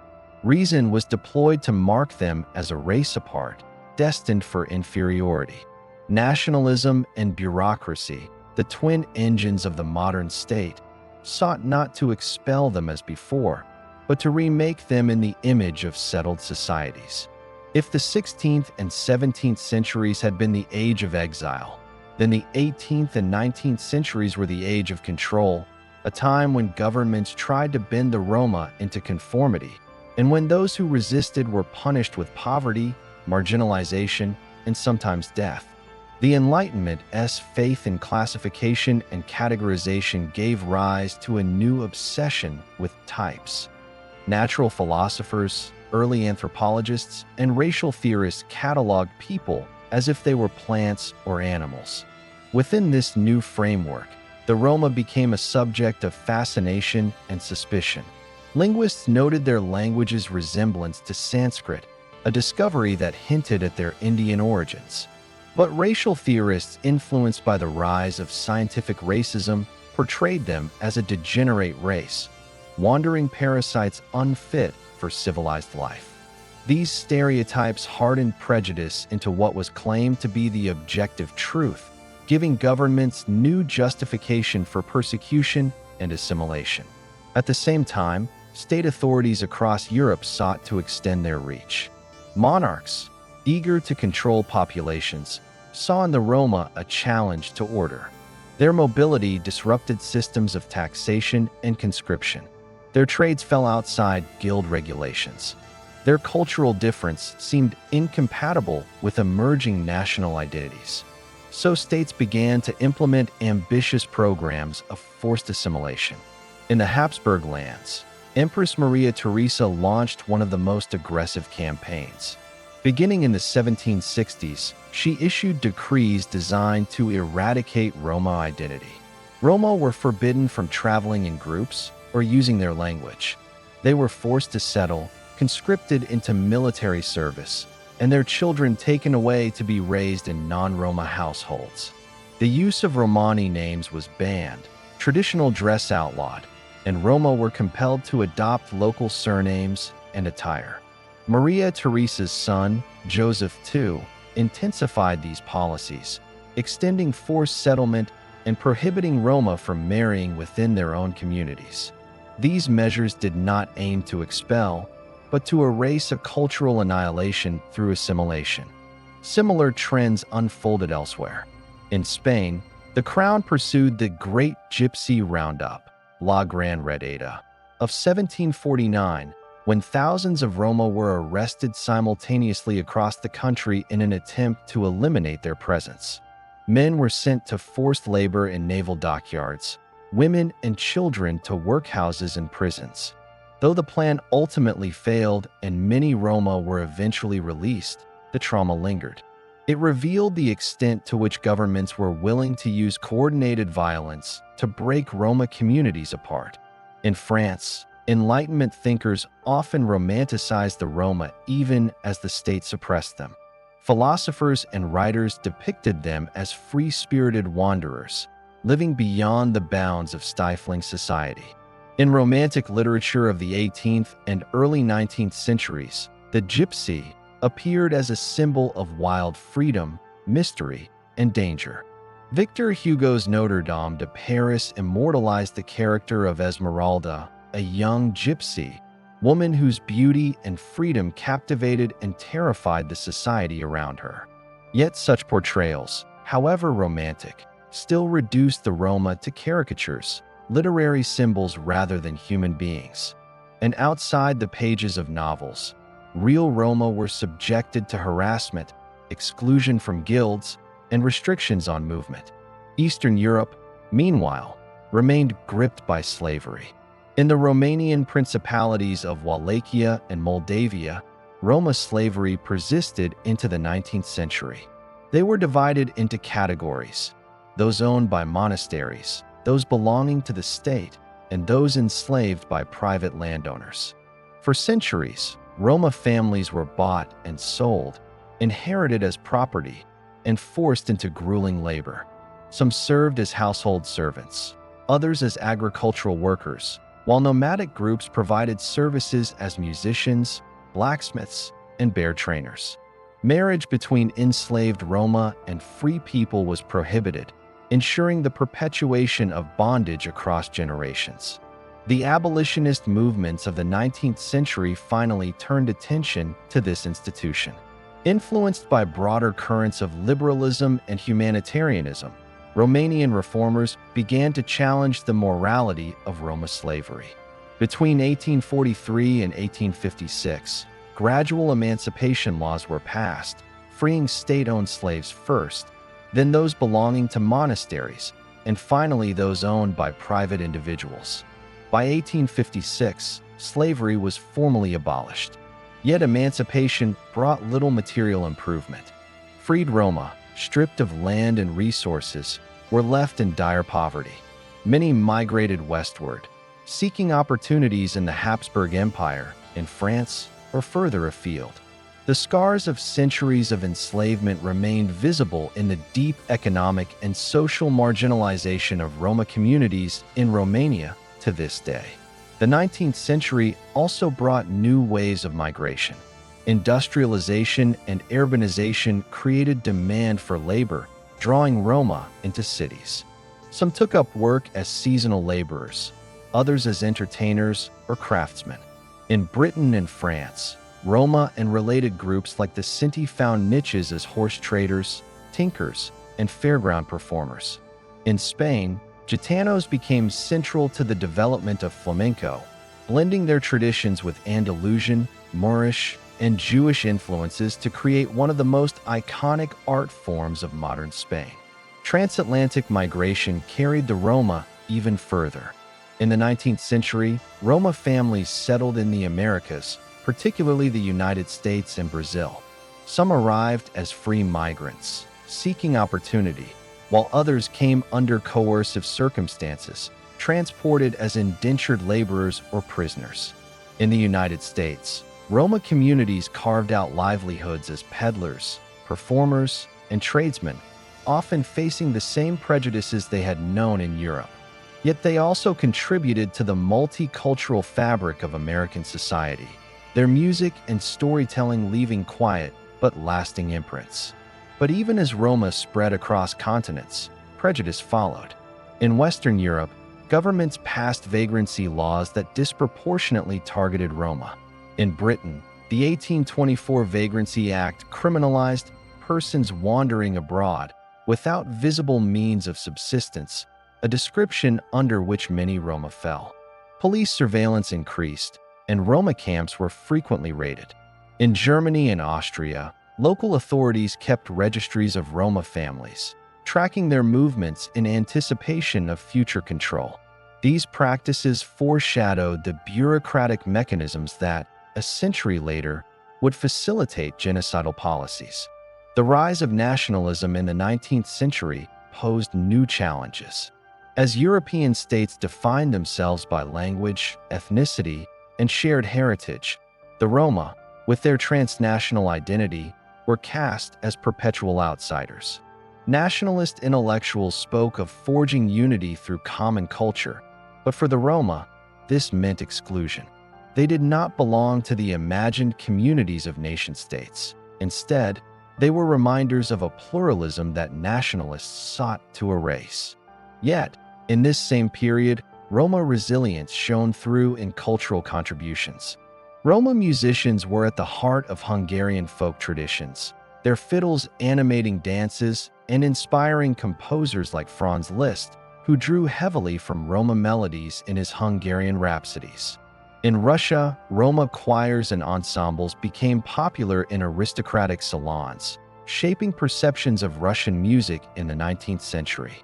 Reason was deployed to mark them as a race apart, destined for inferiority. Nationalism and bureaucracy, the twin engines of the modern state, sought not to expel them as before, but to remake them in the image of settled societies. If the 16th and 17th centuries had been the age of exile, then the 18th and 19th centuries were the age of control, a time when governments tried to bend the Roma into conformity, and when those who resisted were punished with poverty, marginalization, and sometimes death. The Enlightenment's faith in classification and categorization gave rise to a new obsession with types. Natural philosophers, early anthropologists, and racial theorists cataloged people as if they were plants or animals. Within this new framework, the Roma became a subject of fascination and suspicion. Linguists noted their language's resemblance to Sanskrit, a discovery that hinted at their Indian origins. But racial theorists influenced by the rise of scientific racism portrayed them as a degenerate race, wandering parasites unfit for civilized life. These stereotypes hardened prejudice into what was claimed to be the objective truth, giving governments new justification for persecution and assimilation. At the same time, state authorities across Europe sought to extend their reach. Monarchs, eager to control populations, saw in the Roma a challenge to order. Their mobility disrupted systems of taxation and conscription. Their trades fell outside guild regulations. Their cultural difference seemed incompatible with emerging national identities. So states began to implement ambitious programs of forced assimilation. In the Habsburg lands, Empress Maria Theresa launched one of the most aggressive campaigns. Beginning in the 1760s, she issued decrees designed to eradicate Roma identity. Roma were forbidden from traveling in groups or using their language. They were forced to settle, conscripted into military service, and their children taken away to be raised in non-Roma households. The use of Romani names was banned, traditional dress outlawed, and Roma were compelled to adopt local surnames and attire. Maria Theresa's son, Joseph II, intensified these policies, extending forced settlement and prohibiting Roma from marrying within their own communities. These measures did not aim to expel, but to erase a cultural annihilation through assimilation. Similar trends unfolded elsewhere. In Spain, the crown pursued the Great Gypsy Roundup, La Gran Redada, of 1749, when thousands of Roma were arrested simultaneously across the country in an attempt to eliminate their presence. Men were sent to forced labor in naval dockyards, women and children to workhouses and prisons. Though the plan ultimately failed and many Roma were eventually released, the trauma lingered. It revealed the extent to which governments were willing to use coordinated violence to break Roma communities apart. In France, Enlightenment thinkers often romanticized the Roma even as the state suppressed them. Philosophers and writers depicted them as free-spirited wanderers, living beyond the bounds of stifling society. In Romantic literature of the 18th and early 19th centuries, the gypsy appeared as a symbol of wild freedom, mystery, and danger. Victor Hugo's Notre Dame de Paris immortalized the character of Esmeralda, a young gypsy woman whose beauty and freedom captivated and terrified the society around her. Yet such portrayals, however romantic, still reduced the Roma to caricatures, literary symbols rather than human beings. And outside the pages of novels, real Roma were subjected to harassment, exclusion from guilds, and restrictions on movement. Eastern Europe, meanwhile, remained gripped by slavery. In the Romanian principalities of Wallachia and Moldavia, Roma slavery persisted into the 19th century. They were divided into categories: those owned by monasteries, those belonging to the state, and those enslaved by private landowners. For centuries, Roma families were bought and sold, inherited as property, and forced into grueling labor. Some served as household servants, others as agricultural workers, while nomadic groups provided services as musicians, blacksmiths, and bear trainers. Marriage between enslaved Roma and free people was prohibited, ensuring the perpetuation of bondage across generations. The abolitionist movements of the 19th century finally turned attention to this institution. Influenced by broader currents of liberalism and humanitarianism, Romanian reformers began to challenge the morality of Roma slavery. Between 1843 and 1856, gradual emancipation laws were passed, freeing state-owned slaves first, then those belonging to monasteries, and finally those owned by private individuals. By 1856, slavery was formally abolished. Yet emancipation brought little material improvement. Freed Roma, stripped of land and resources, were left in dire poverty. Many migrated westward, seeking opportunities in the Habsburg Empire, in France, or further afield. The scars of centuries of enslavement remained visible in the deep economic and social marginalization of Roma communities in Romania to this day. The 19th century also brought new waves of migration. Industrialization and urbanization created demand for labor, drawing Roma into cities. Some took up work as seasonal laborers, others as entertainers or craftsmen. In Britain and France, Roma and related groups like the Sinti found niches as horse traders, tinkers, and fairground performers. In Spain, Gitanos became central to the development of flamenco, blending their traditions with Andalusian, Moorish, and Jewish influences to create one of the most iconic art forms of modern Spain. Transatlantic migration carried the Roma even further. In the 19th century, Roma families settled in the Americas, particularly the United States and Brazil. Some arrived as free migrants, seeking opportunity, while others came under coercive circumstances, transported as indentured laborers or prisoners. In the United States, Roma communities carved out livelihoods as peddlers, performers, and tradesmen, often facing the same prejudices they had known in Europe. Yet they also contributed to the multicultural fabric of American society, their music and storytelling leaving quiet but lasting imprints. But even as Roma spread across continents, prejudice followed. In Western Europe, governments passed vagrancy laws that disproportionately targeted Roma. In Britain, the 1824 Vagrancy Act criminalized persons wandering abroad without visible means of subsistence, a description under which many Roma fell. Police surveillance increased, and Roma camps were frequently raided. In Germany and Austria, local authorities kept registries of Roma families, tracking their movements in anticipation of future control. These practices foreshadowed the bureaucratic mechanisms that, a century later, would facilitate genocidal policies. The rise of nationalism in the 19th century posed new challenges. As European states defined themselves by language, ethnicity, and shared heritage, the Roma, with their transnational identity, were cast as perpetual outsiders. Nationalist intellectuals spoke of forging unity through common culture, but for the Roma, this meant exclusion. They did not belong to the imagined communities of nation-states. Instead, they were reminders of a pluralism that nationalists sought to erase. Yet, in this same period, Roma resilience shone through in cultural contributions. Roma musicians were at the heart of Hungarian folk traditions, their fiddles animating dances and inspiring composers like Franz Liszt, who drew heavily from Roma melodies in his Hungarian rhapsodies. In Russia, Roma choirs and ensembles became popular in aristocratic salons, shaping perceptions of Russian music in the 19th century.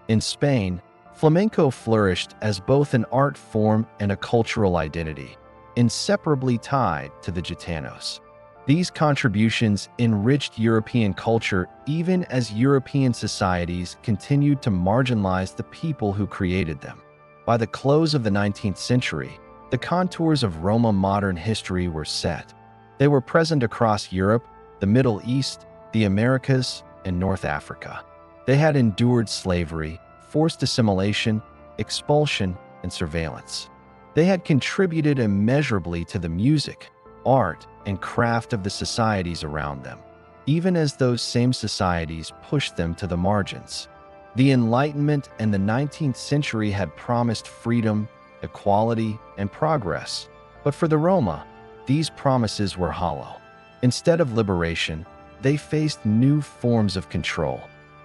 In Spain, flamenco flourished as both an art form and a cultural identity, inseparably tied to the Gitanos. These contributions enriched European culture even as European societies continued to marginalize the people who created them. By the close of the 19th century, the contours of Roma modern history were set. They were present across Europe, the Middle East, the Americas, and North Africa. They had endured slavery, forced assimilation, expulsion, and surveillance. They had contributed immeasurably to the music, art, and craft of the societies around them, even as those same societies pushed them to the margins. The Enlightenment and the 19th century had promised freedom, equality, and progress, but for the Roma, these promises were hollow. Instead of liberation, they faced new forms of control.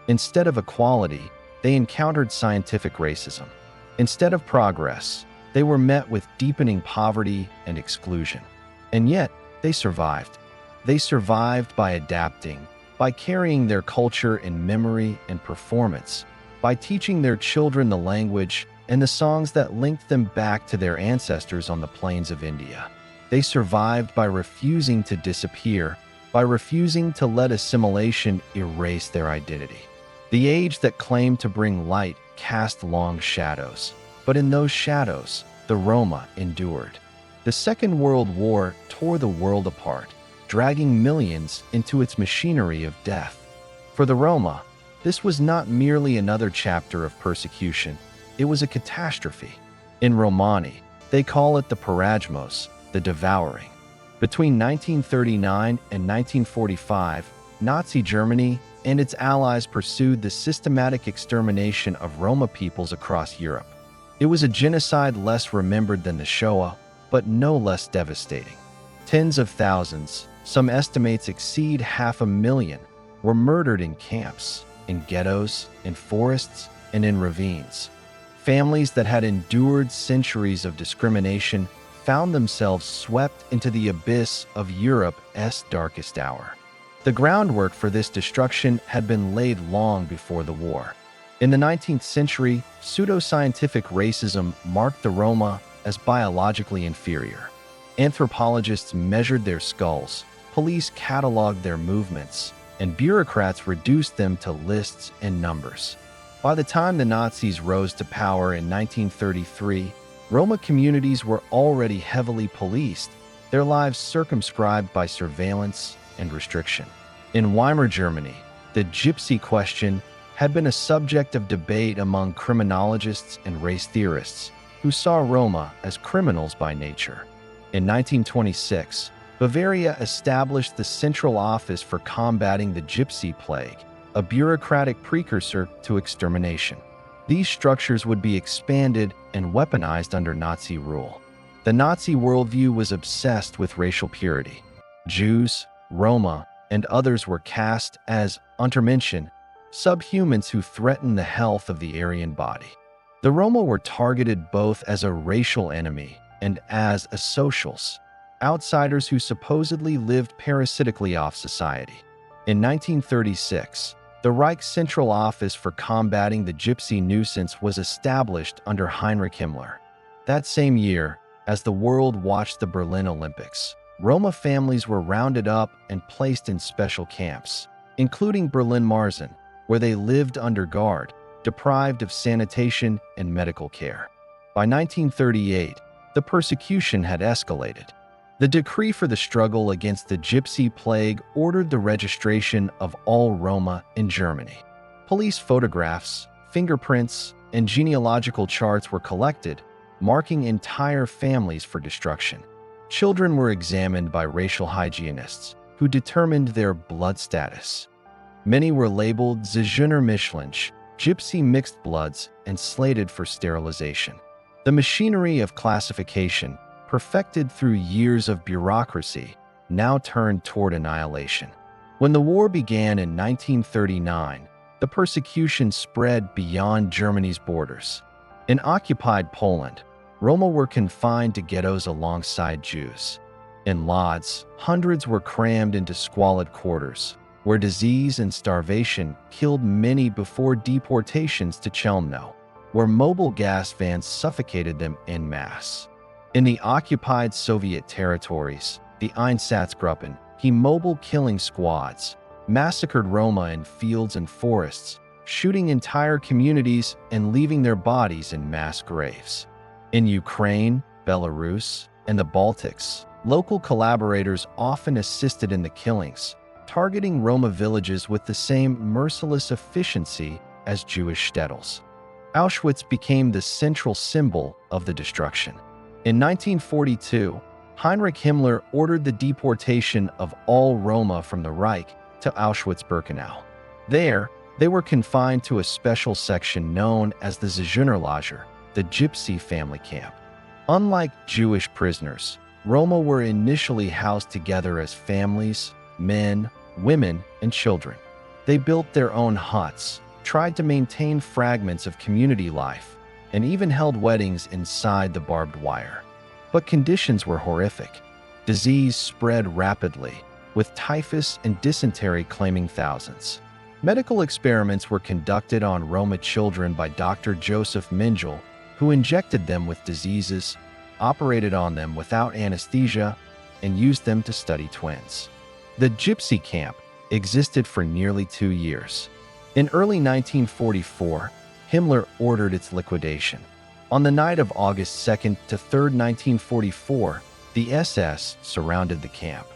Instead of equality, they encountered scientific racism. Instead of progress, they were met with deepening poverty and exclusion. And yet, they survived. They survived by adapting, by carrying their culture in memory and performance, by teaching their children the language and the songs that linked them back to their ancestors on the plains of India. They survived by refusing to disappear, by refusing to let assimilation erase their identity. The age that claimed to bring light cast long shadows, but in those shadows, the Roma endured. The Second World War tore the world apart, dragging millions into its machinery of death. For the Roma, this was not merely another chapter of persecution, it was a catastrophe. In Romani, they call it the Porajmos, the devouring. Between 1939 and 1945, Nazi Germany and its allies pursued the systematic extermination of Roma peoples across Europe. It was a genocide less remembered than the Shoah, but no less devastating. Tens of thousands, some estimates exceed 500,000, were murdered in camps, in ghettos, in forests, and in ravines. Families that had endured centuries of discrimination found themselves swept into the abyss of Europe's darkest hour. The groundwork for this destruction had been laid long before the war. In the 19th century, pseudoscientific racism marked the Roma as biologically inferior. Anthropologists measured their skulls, police cataloged their movements, and bureaucrats reduced them to lists and numbers. By the time the Nazis rose to power in 1933, Roma communities were already heavily policed, their lives circumscribed by surveillance and restriction. In Weimar Germany, the Gypsy question had been a subject of debate among criminologists and race theorists, who saw Roma as criminals by nature. In 1926, Bavaria established the Central Office for Combating the Gypsy Plague, a bureaucratic precursor to extermination. These structures would be expanded and weaponized under Nazi rule. The Nazi worldview was obsessed with racial purity. Jews, Roma, and others were cast as, untermenschen, subhumans who threatened the health of the Aryan body. The Roma were targeted both as a racial enemy and as asocials, outsiders who supposedly lived parasitically off society. In 1936, the Reich's Central Office for Combating the Gypsy Nuisance was established under Heinrich Himmler. That same year, as the world watched the Berlin Olympics, Roma families were rounded up and placed in special camps. including Berlin-Marsen, where they lived under guard, deprived of sanitation and medical care. By 1938, the persecution had escalated. The decree for the struggle against the Gypsy plague ordered the registration of all Roma in Germany. Police photographs, fingerprints, and genealogical charts were collected, marking entire families for destruction. Children were examined by racial hygienists, who determined their blood status. Many were labeled Zigeuner Mischlinge, Gypsy mixed bloods, and slated for sterilization. The machinery of classification, perfected through years of bureaucracy, now turned toward annihilation. When the war began in 1939, the persecution spread beyond Germany's borders. In occupied Poland, Roma were confined to ghettos alongside Jews. In Lodz, hundreds were crammed into squalid quarters, where disease and starvation killed many before deportations to Chelmno, where mobile gas vans suffocated them en masse. In the occupied Soviet territories, the Einsatzgruppen, mobile killing squads, massacred Roma in fields and forests, shooting entire communities and leaving their bodies in mass graves. In Ukraine, Belarus, and the Baltics, local collaborators often assisted in the killings, targeting Roma villages with the same merciless efficiency as Jewish shtetls. Auschwitz became the central symbol of the destruction. In 1942, Heinrich Himmler ordered the deportation of all Roma from the Reich to Auschwitz-Birkenau. There, they were confined to a special section known as the Zigeunerlager, the Gypsy family camp. Unlike Jewish prisoners, Roma were initially housed together as families, men, women, and children. They built their own huts, tried to maintain fragments of community life, and even held weddings inside the barbed wire. But conditions were horrific. Disease spread rapidly, with typhus and dysentery claiming thousands. Medical experiments were conducted on Roma children by Dr. Joseph Mengele, who injected them with diseases, operated on them without anesthesia, and used them to study twins. The Gypsy camp existed for nearly 2 years. In early 1944, Himmler ordered its liquidation. On the night of August 2nd to 3rd, 1944, the SS surrounded the camp.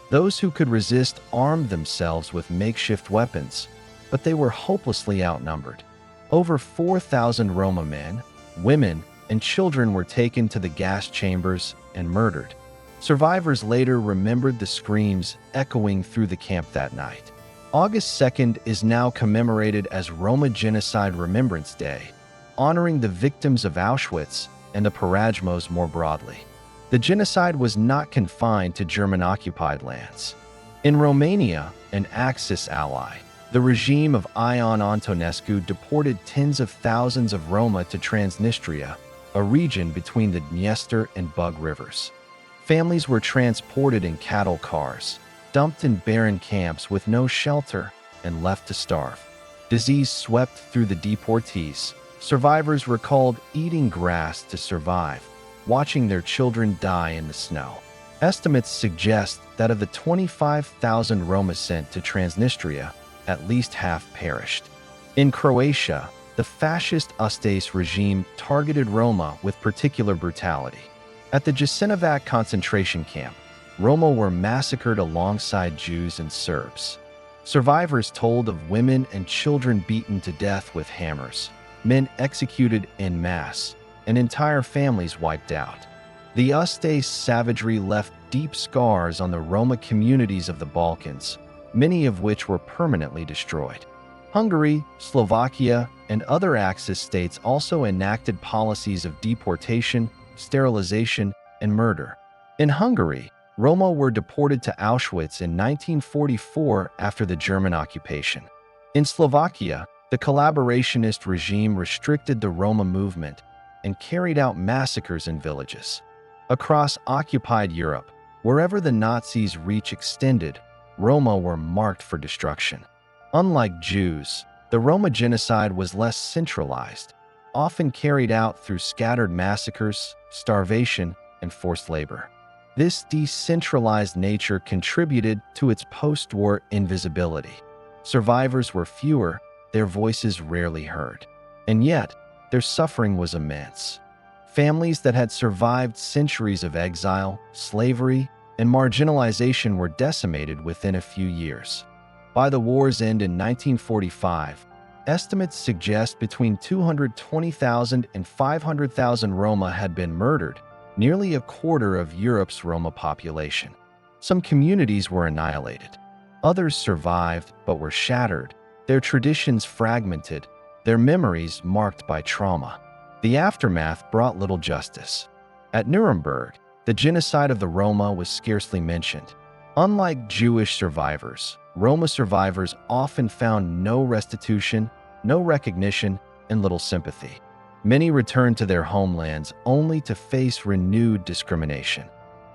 Those who could resist armed themselves with makeshift weapons, but they were hopelessly outnumbered. Over 4,000 Roma men, women, and children were taken to the gas chambers and murdered. Survivors later remembered the screams echoing through the camp that night. August 2nd is now commemorated as Roma Genocide Remembrance Day, honoring the victims of Auschwitz and the Porajmos more broadly. The genocide was not confined to German-occupied lands. In Romania, an Axis ally, the regime of Ion Antonescu deported tens of thousands of Roma to Transnistria, a region between the Dniester and Bug rivers. Families were transported in cattle cars, dumped in barren camps with no shelter, and left to starve. Disease swept through the deportees. Survivors recalled eating grass to survive, watching their children die in the snow. Estimates suggest that of the 25,000 Roma sent to Transnistria, at least half perished. In Croatia, the fascist Ustaše regime targeted Roma with particular brutality. At the Jasenovac concentration camp, Roma were massacred alongside Jews and Serbs. Survivors told of women and children beaten to death with hammers, men executed en masse, and entire families wiped out. The Ustaše savagery left deep scars on the Roma communities of the Balkans, many of which were permanently destroyed. Hungary, Slovakia, and other Axis states also enacted policies of deportation, sterilization, and murder. In Hungary, Roma were deported to Auschwitz in 1944 after the German occupation. In Slovakia, the collaborationist regime restricted the Roma movement and carried out massacres in villages. Across occupied Europe, wherever the Nazis' reach extended, Roma were marked for destruction. Unlike Jews, the Roma genocide was less centralized, often carried out through scattered massacres, starvation, and forced labor. This decentralized nature contributed to its post-war invisibility. Survivors were fewer, their voices rarely heard. And yet, their suffering was immense. Families that had survived centuries of exile, slavery, and marginalization were decimated within a few years. By the war's end in 1945, estimates suggest between 220,000 and 500,000 Roma had been murdered, nearly a quarter of Europe's Roma population. Some communities were annihilated. Others survived but were shattered, their traditions fragmented, their memories marked by trauma. The aftermath brought little justice. At Nuremberg, the genocide of the Roma was scarcely mentioned. Unlike Jewish survivors, Roma survivors often found no restitution, no recognition, and little sympathy. Many returned to their homelands only to face renewed discrimination.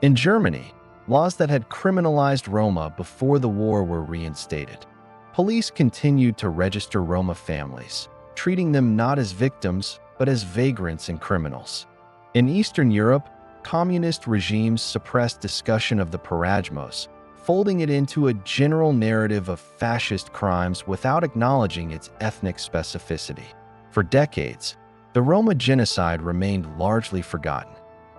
In Germany, laws that had criminalized Roma before the war were reinstated. Police continued to register Roma families, treating them not as victims, but as vagrants and criminals. In Eastern Europe, communist regimes suppressed discussion of the Porajmos, folding it into a general narrative of fascist crimes without acknowledging its ethnic specificity. For decades, the Roma genocide remained largely forgotten.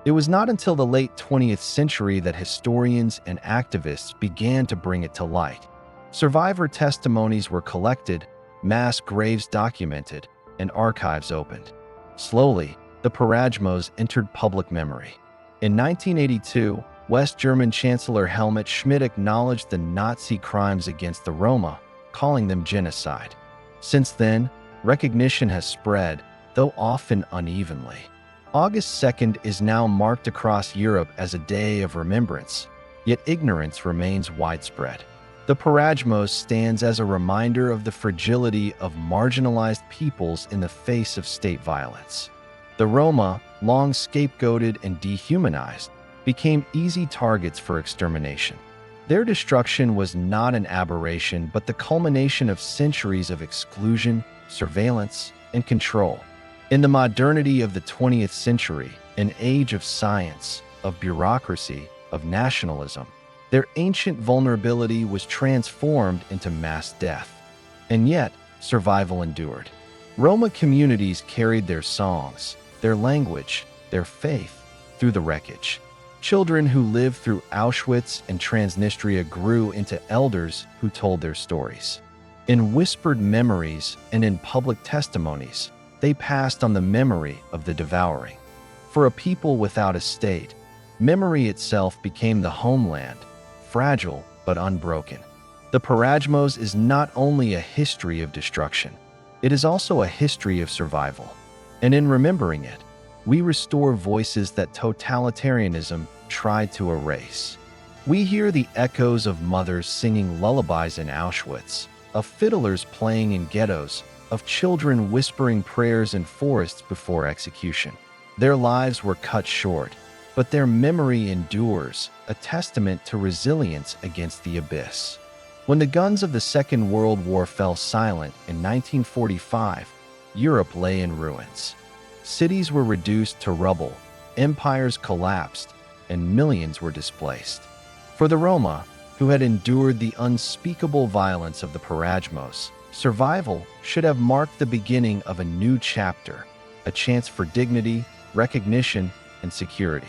It was not until the late 20th century that historians and activists began to bring it to light. Survivor testimonies were collected, mass graves documented, and archives opened. Slowly, the Porajmos entered public memory. In 1982, West German Chancellor Helmut Schmidt acknowledged the Nazi crimes against the Roma, calling them genocide. Since then, recognition has spread, though often unevenly. August 2nd is now marked across Europe as a day of remembrance, yet ignorance remains widespread. The Porajmos stands as a reminder of the fragility of marginalized peoples in the face of state violence. The Roma, long scapegoated and dehumanized, became easy targets for extermination. Their destruction was not an aberration, but the culmination of centuries of exclusion, surveillance, and control. In the modernity of the 20th century, an age of science, of bureaucracy, of nationalism, their ancient vulnerability was transformed into mass death. And yet, survival endured. Roma communities carried their songs, their language, their faith through the wreckage. Children who lived through Auschwitz and Transnistria grew into elders who told their stories. In whispered memories and in public testimonies, they passed on the memory of the devouring. For a people without a state, memory itself became the homeland, fragile but unbroken. The Porajmos is not only a history of destruction, it is also a history of survival. And in remembering it, we restore voices that totalitarianism tried to erase. We hear the echoes of mothers singing lullabies in Auschwitz, of fiddlers playing in ghettos, of children whispering prayers in forests before execution. Their lives were cut short, but their memory endures, a testament to resilience against the abyss. When the guns of the Second World War fell silent in 1945, Europe lay in ruins. Cities were reduced to rubble, empires collapsed, and millions were displaced. For the Roma, who had endured the unspeakable violence of the Porajmos, survival should have marked the beginning of a new chapter, a chance for dignity, recognition, and security.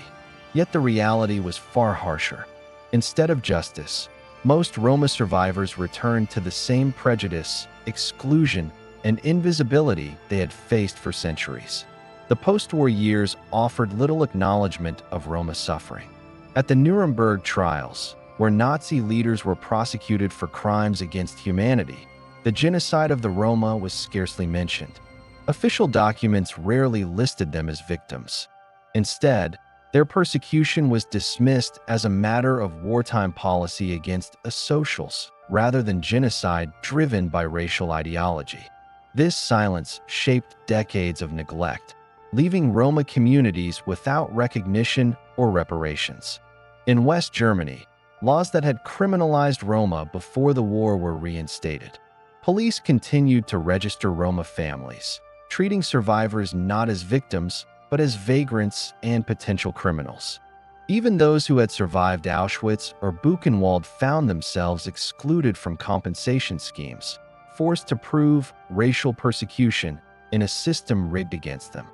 Yet the reality was far harsher. Instead of justice, most Roma survivors returned to the same prejudice, exclusion, and invisibility they had faced for centuries. The post-war years offered little acknowledgement of Roma suffering. At the Nuremberg trials, where Nazi leaders were prosecuted for crimes against humanity, the genocide of the Roma was scarcely mentioned. Official documents rarely listed them as victims. Instead, their persecution was dismissed as a matter of wartime policy against asocials, rather than genocide driven by racial ideology. This silence shaped decades of neglect, leaving Roma communities without recognition or reparations. In West Germany, laws that had criminalized Roma before the war were reinstated. Police continued to register Roma families, treating survivors not as victims, but as vagrants and potential criminals. Even those who had survived Auschwitz or Buchenwald found themselves excluded from compensation schemes, forced to prove racial persecution in a system rigged against them.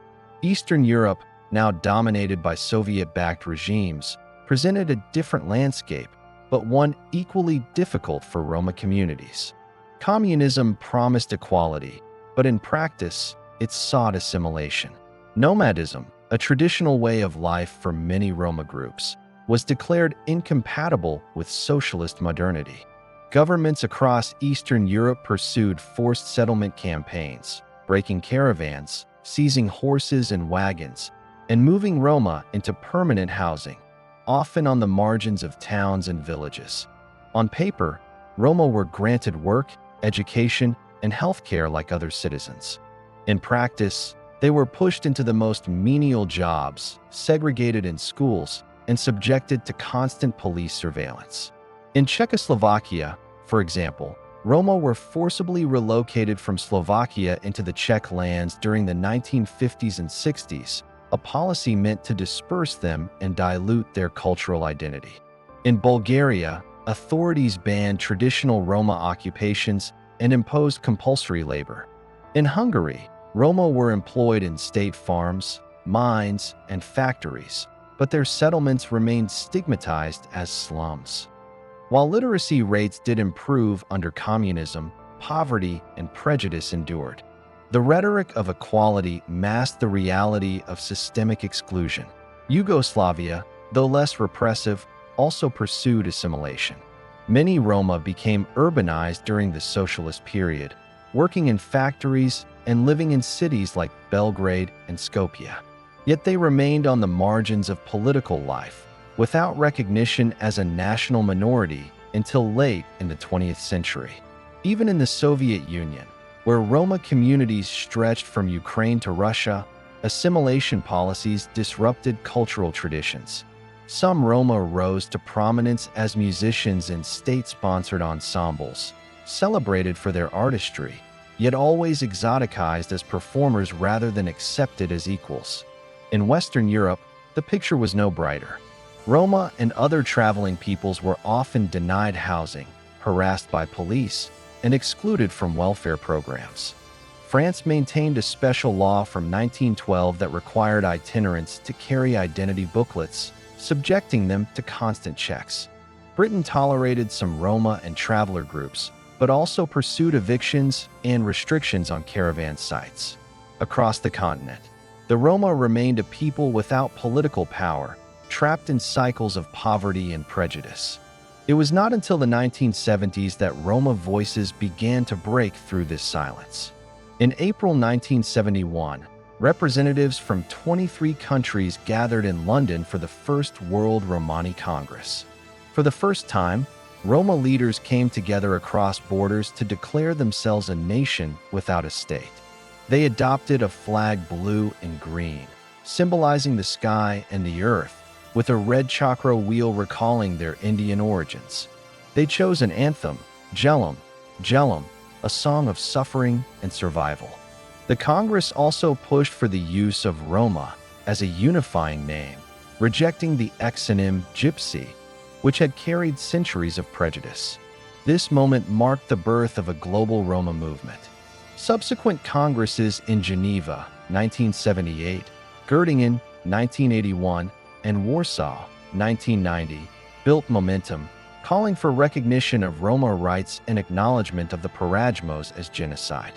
Eastern Europe, now dominated by Soviet-backed regimes, presented a different landscape, but one equally difficult for Roma communities. Communism promised equality, but in practice, it sought assimilation. Nomadism, a traditional way of life for many Roma groups, was declared incompatible with socialist modernity. Governments across Eastern Europe pursued forced settlement campaigns, breaking caravans, seizing horses and wagons, and moving Roma into permanent housing, often on the margins of towns and villages. On paper, Roma were granted work, education, and healthcare like other citizens. In practice, they were pushed into the most menial jobs, segregated in schools, and subjected to constant police surveillance. In Czechoslovakia, for example, Roma were forcibly relocated from Slovakia into the Czech lands during the 1950s and 60s, a policy meant to disperse them and dilute their cultural identity. In Bulgaria, authorities banned traditional Roma occupations and imposed compulsory labor. In Hungary, Roma were employed in state farms, mines, and factories, but their settlements remained stigmatized as slums. While literacy rates did improve under communism, poverty and prejudice endured. The rhetoric of equality masked the reality of systemic exclusion. Yugoslavia, though less repressive, also pursued assimilation. Many Roma became urbanized during the socialist period, working in factories and living in cities like Belgrade and Skopje. Yet they remained on the margins of political life, without recognition as a national minority until late in the 20th century. Even in the Soviet Union, where Roma communities stretched from Ukraine to Russia, assimilation policies disrupted cultural traditions. Some Roma rose to prominence as musicians in state-sponsored ensembles, celebrated for their artistry, yet always exoticized as performers rather than accepted as equals. In Western Europe, the picture was no brighter. Roma and other traveling peoples were often denied housing, harassed by police, and excluded from welfare programs. France maintained a special law from 1912 that required itinerants to carry identity booklets, subjecting them to constant checks. Britain tolerated some Roma and traveler groups, but also pursued evictions and restrictions on caravan sites. Across the continent, the Roma remained a people without political power, trapped in cycles of poverty and prejudice. It was not until the 1970s that Roma voices began to break through this silence. In April 1971, representatives from 23 countries gathered in London for the First World Romani Congress. For the first time, Roma leaders came together across borders to declare themselves a nation without a state. They adopted a flag blue and green, symbolizing the sky and the earth, with a red chakra wheel recalling their Indian origins. They chose an anthem, Jelam, Jelam, a song of suffering and survival. The Congress also pushed for the use of Roma as a unifying name, rejecting the exonym Gypsy, which had carried centuries of prejudice. This moment marked the birth of a global Roma movement. Subsequent congresses in Geneva, 1978, Göttingen, 1981, and Warsaw, 1990, built momentum, calling for recognition of Roma rights and acknowledgement of the Porajmos as genocide.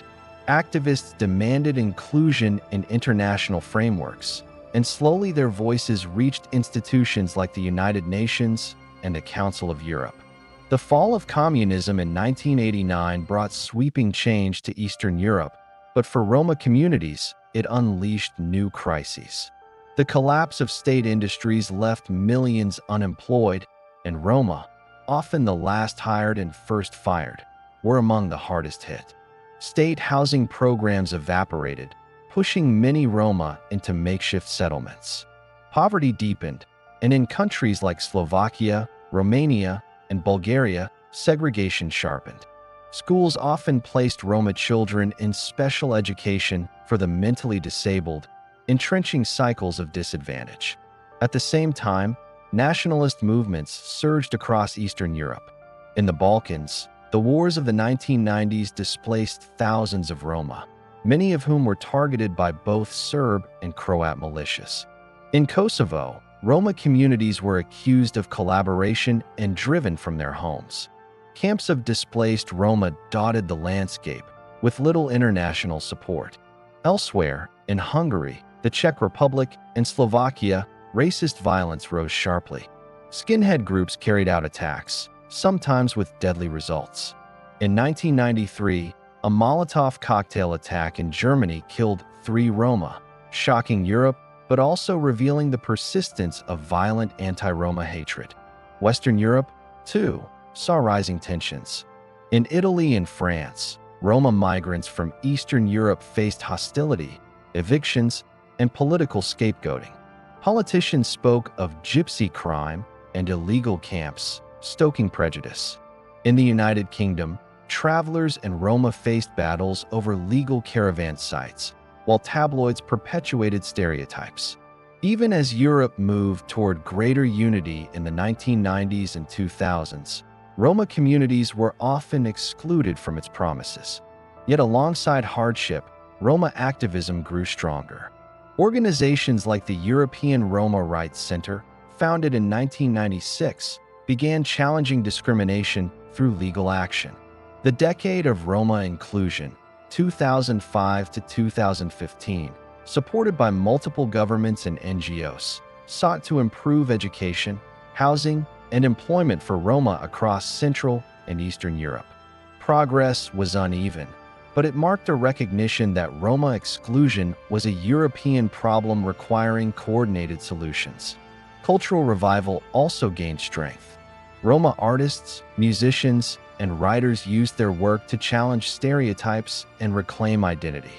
Activists demanded inclusion in international frameworks, and slowly their voices reached institutions like the United Nations and the Council of Europe. The fall of communism in 1989 brought sweeping change to Eastern Europe, but for Roma communities, it unleashed new crises. The collapse of state industries left millions unemployed, and Roma, often the last hired and first fired, were among the hardest hit. State housing programs evaporated, pushing many Roma into makeshift settlements. Poverty deepened, and in countries like Slovakia, Romania, and Bulgaria, segregation sharpened. Schools often placed Roma children in special education for the mentally disabled, entrenching cycles of disadvantage. At the same time, nationalist movements surged across Eastern Europe. In the Balkans, the wars of the 1990s displaced thousands of Roma, many of whom were targeted by both Serb and Croat militias. In Kosovo, Roma communities were accused of collaboration and driven from their homes. Camps of displaced Roma dotted the landscape, with little international support. Elsewhere, in Hungary, the Czech Republic, and Slovakia, racist violence rose sharply. Skinhead groups carried out attacks, sometimes with deadly results. In 1993, a Molotov cocktail attack in Germany killed 3 Roma, shocking Europe but also revealing the persistence of violent anti-Roma hatred. Western Europe, too, saw rising tensions. In Italy and France, Roma migrants from Eastern Europe faced hostility, evictions, and political scapegoating. Politicians spoke of gypsy crime and illegal camps, stoking prejudice. In the United Kingdom, travelers and Roma faced battles over legal caravan sites, while tabloids perpetuated stereotypes. Even as Europe moved toward greater unity in the 1990s and 2000s, Roma communities were often excluded from its promises. Yet alongside hardship, Roma activism grew stronger. Organizations like the European Roma Rights Center, founded in 1996, began challenging discrimination through legal action. The decade of Roma inclusion, 2005 to 2015, supported by multiple governments and NGOs, sought to improve education, housing, and employment for Roma across Central and Eastern Europe. Progress was uneven, but it marked a recognition that Roma exclusion was a European problem requiring coordinated solutions. Cultural revival also gained strength. Roma artists, musicians, and writers used their work to challenge stereotypes and reclaim identity.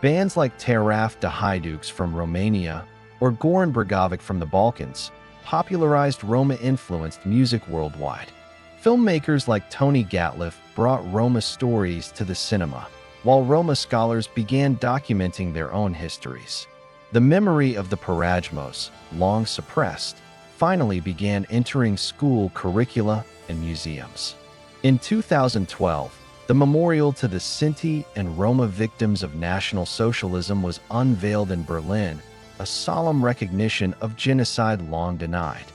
Bands like Teraf de Haiduks from Romania or Goran Bregovic from the Balkans popularized Roma-influenced music worldwide. Filmmakers like Tony Gatliff brought Roma stories to the cinema, while Roma scholars began documenting their own histories. The memory of the Porajmos, long suppressed, finally began entering school curricula and museums. In 2012, the memorial to the Sinti and Roma victims of National Socialism was unveiled in Berlin, a solemn recognition of genocide long denied.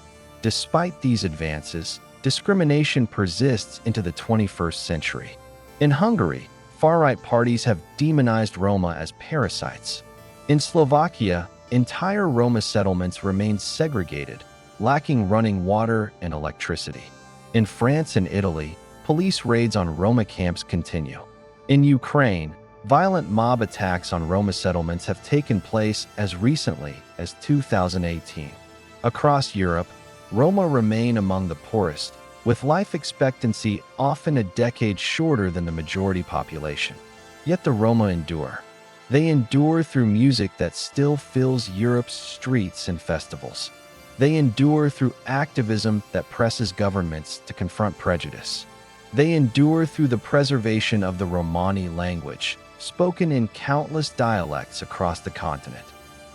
Despite these advances, discrimination persists into the 21st century. In Hungary, far-right parties have demonized Roma as parasites. In Slovakia, entire Roma settlements remain segregated, lacking running water and electricity. In France and Italy, police raids on Roma camps continue. In Ukraine, violent mob attacks on Roma settlements have taken place as recently as 2018. Across Europe, Roma remain among the poorest, with life expectancy often a decade shorter than the majority population. Yet the Roma endure. They endure through music that still fills Europe's streets and festivals. They endure through activism that presses governments to confront prejudice. They endure through the preservation of the Romani language, spoken in countless dialects across the continent.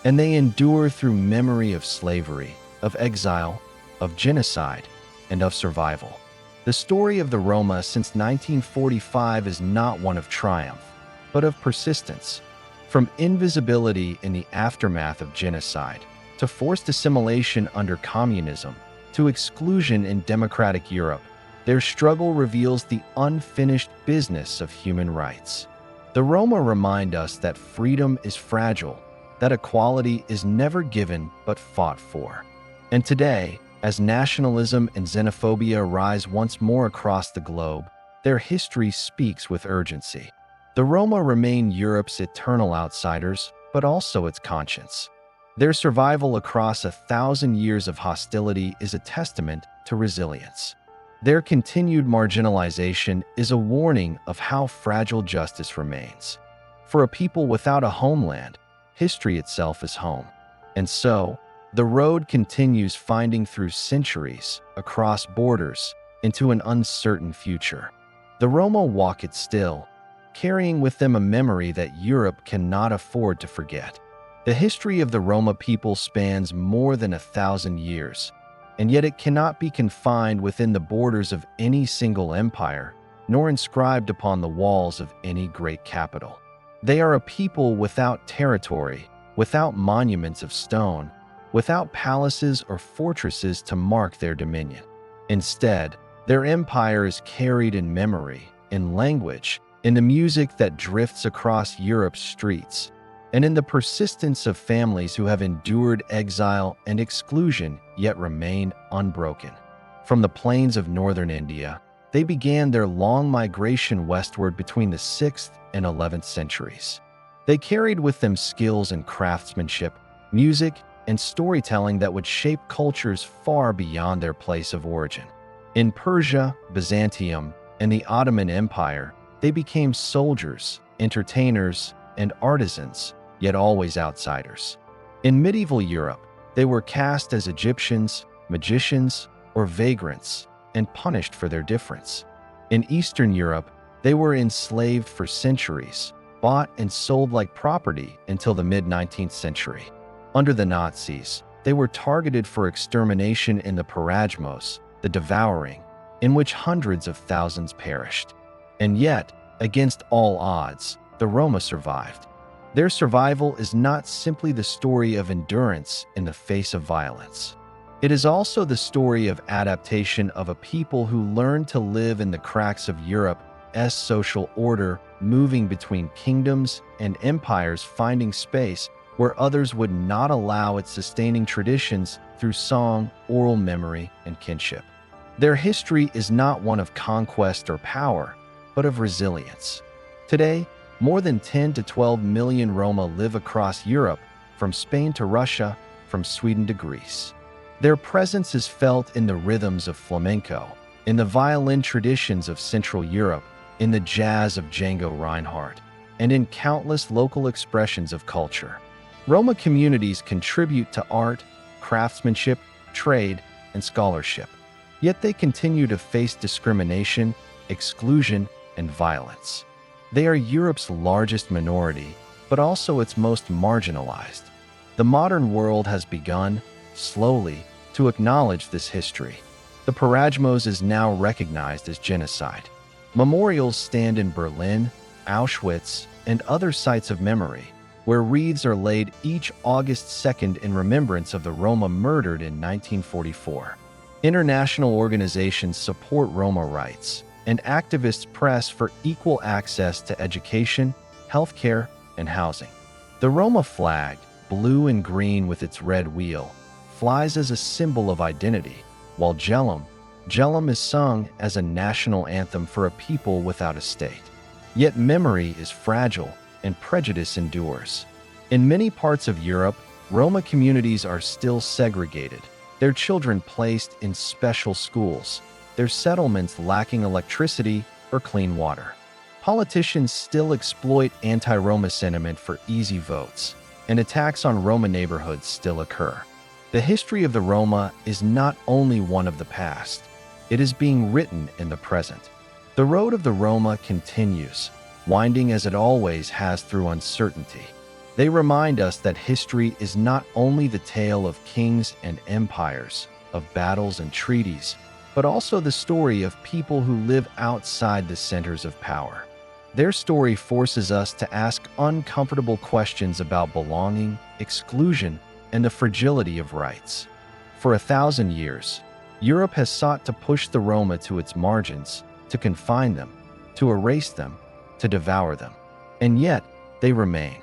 And they endure through memory of slavery, of exile, of genocide, and of survival. The story of the Roma since 1945 is not one of triumph, but of persistence. From invisibility in the aftermath of genocide, to forced assimilation under communism, to exclusion in democratic Europe, their struggle reveals the unfinished business of human rights. The Roma remind us that freedom is fragile, that equality is never given but fought for. And today, as nationalism and xenophobia rise once more across the globe, their history speaks with urgency. The Roma remain Europe's eternal outsiders, but also its conscience. Their survival across 1,000 years of hostility is a testament to resilience. Their continued marginalization is a warning of how fragile justice remains. For a people without a homeland, history itself is home. And so, the road continues finding through centuries, across borders, into an uncertain future. The Roma walk it still, carrying with them a memory that Europe cannot afford to forget. The history of the Roma people spans more than 1,000 years. and yet it cannot be confined within the borders of any single empire, nor inscribed upon the walls of any great capital. They are a people without territory, without monuments of stone, without palaces or fortresses to mark their dominion. Instead, their empire is carried in memory, in language, in the music that drifts across Europe's streets, and in the persistence of families who have endured exile and exclusion yet remain unbroken. From the plains of northern India, they began their long migration westward between the 6th and 11th centuries. They carried with them skills in craftsmanship, music, and storytelling that would shape cultures far beyond their place of origin. In Persia, Byzantium, and the Ottoman Empire, they became soldiers, entertainers, and artisans, yet always outsiders. In medieval Europe, they were cast as Egyptians, magicians, or vagrants, and punished for their difference. In Eastern Europe, they were enslaved for centuries, bought and sold like property until the mid-19th century. Under the Nazis, they were targeted for extermination in the Porajmos, the devouring, in which hundreds of thousands perished. And yet, against all odds, the Roma survived. Their survival is not simply the story of endurance in the face of violence. It is also the story of adaptation of a people who learned to live in the cracks of Europe's social order, moving between kingdoms and empires, finding space where others would not allow its sustaining traditions through song, oral memory, and kinship. Their history is not one of conquest or power, but of resilience. Today, more than 10 to 12 million Roma live across Europe, from Spain to Russia, from Sweden to Greece. Their presence is felt in the rhythms of flamenco, in the violin traditions of Central Europe, in the jazz of Django Reinhardt, and in countless local expressions of culture. Roma communities contribute to art, craftsmanship, trade, and scholarship. Yet they continue to face discrimination, exclusion, and violence. They are Europe's largest minority, but also its most marginalized. The modern world has begun, slowly, to acknowledge this history. The Porajmos is now recognized as genocide. Memorials stand in Berlin, Auschwitz, and other sites of memory, where wreaths are laid each August 2nd in remembrance of the Roma murdered in 1944. International organizations support Roma rights, and activists press for equal access to education, healthcare, and housing. The Roma flag, blue and green with its red wheel, flies as a symbol of identity, while Gelum is sung as a national anthem for a people without a state. Yet memory is fragile, and prejudice endures. In many parts of Europe, Roma communities are still segregated, their children placed in special schools, their settlements lacking electricity or clean water. Politicians still exploit anti-Roma sentiment for easy votes, and attacks on Roma neighborhoods still occur. The history of the Roma is not only one of the past, it is being written in the present. The road of the Roma continues, winding as it always has through uncertainty. They remind us that history is not only the tale of kings and empires, of battles and treaties, but also the story of people who live outside the centers of power. Their story forces us to ask uncomfortable questions about belonging, exclusion, and the fragility of rights. For 1,000 years, Europe has sought to push the Roma to its margins, to confine them, to erase them, to devour them. And yet, they remain.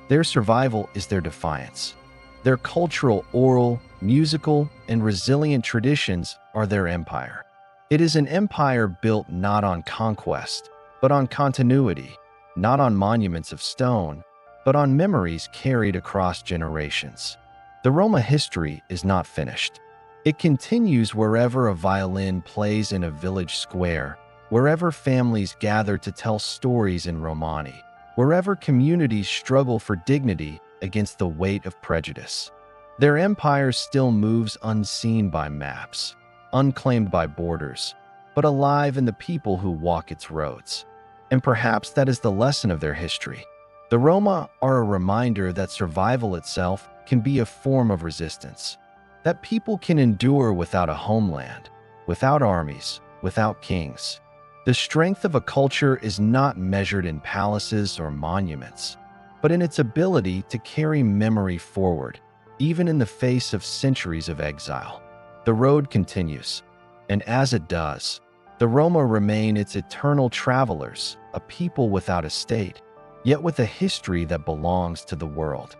Their survival is their defiance. Their cultural, oral, musical, and resilient traditions are their empire. It is an empire built not on conquest, but on continuity, not on monuments of stone, but on memories carried across generations. The Roma history is not finished. It continues wherever a violin plays in a village square, wherever families gather to tell stories in Romani, wherever communities struggle for dignity against the weight of prejudice. Their empire still moves unseen by maps, unclaimed by borders, but alive in the people who walk its roads. And perhaps that is the lesson of their history. The Roma are a reminder that survival itself can be a form of resistance. that people can endure without a homeland, without armies, without kings. The strength of a culture is not measured in palaces or monuments, but in its ability to carry memory forward, even in the face of centuries of exile. The road continues, and as it does, the Roma remain its eternal travelers, a people without a state, yet with a history that belongs to the world.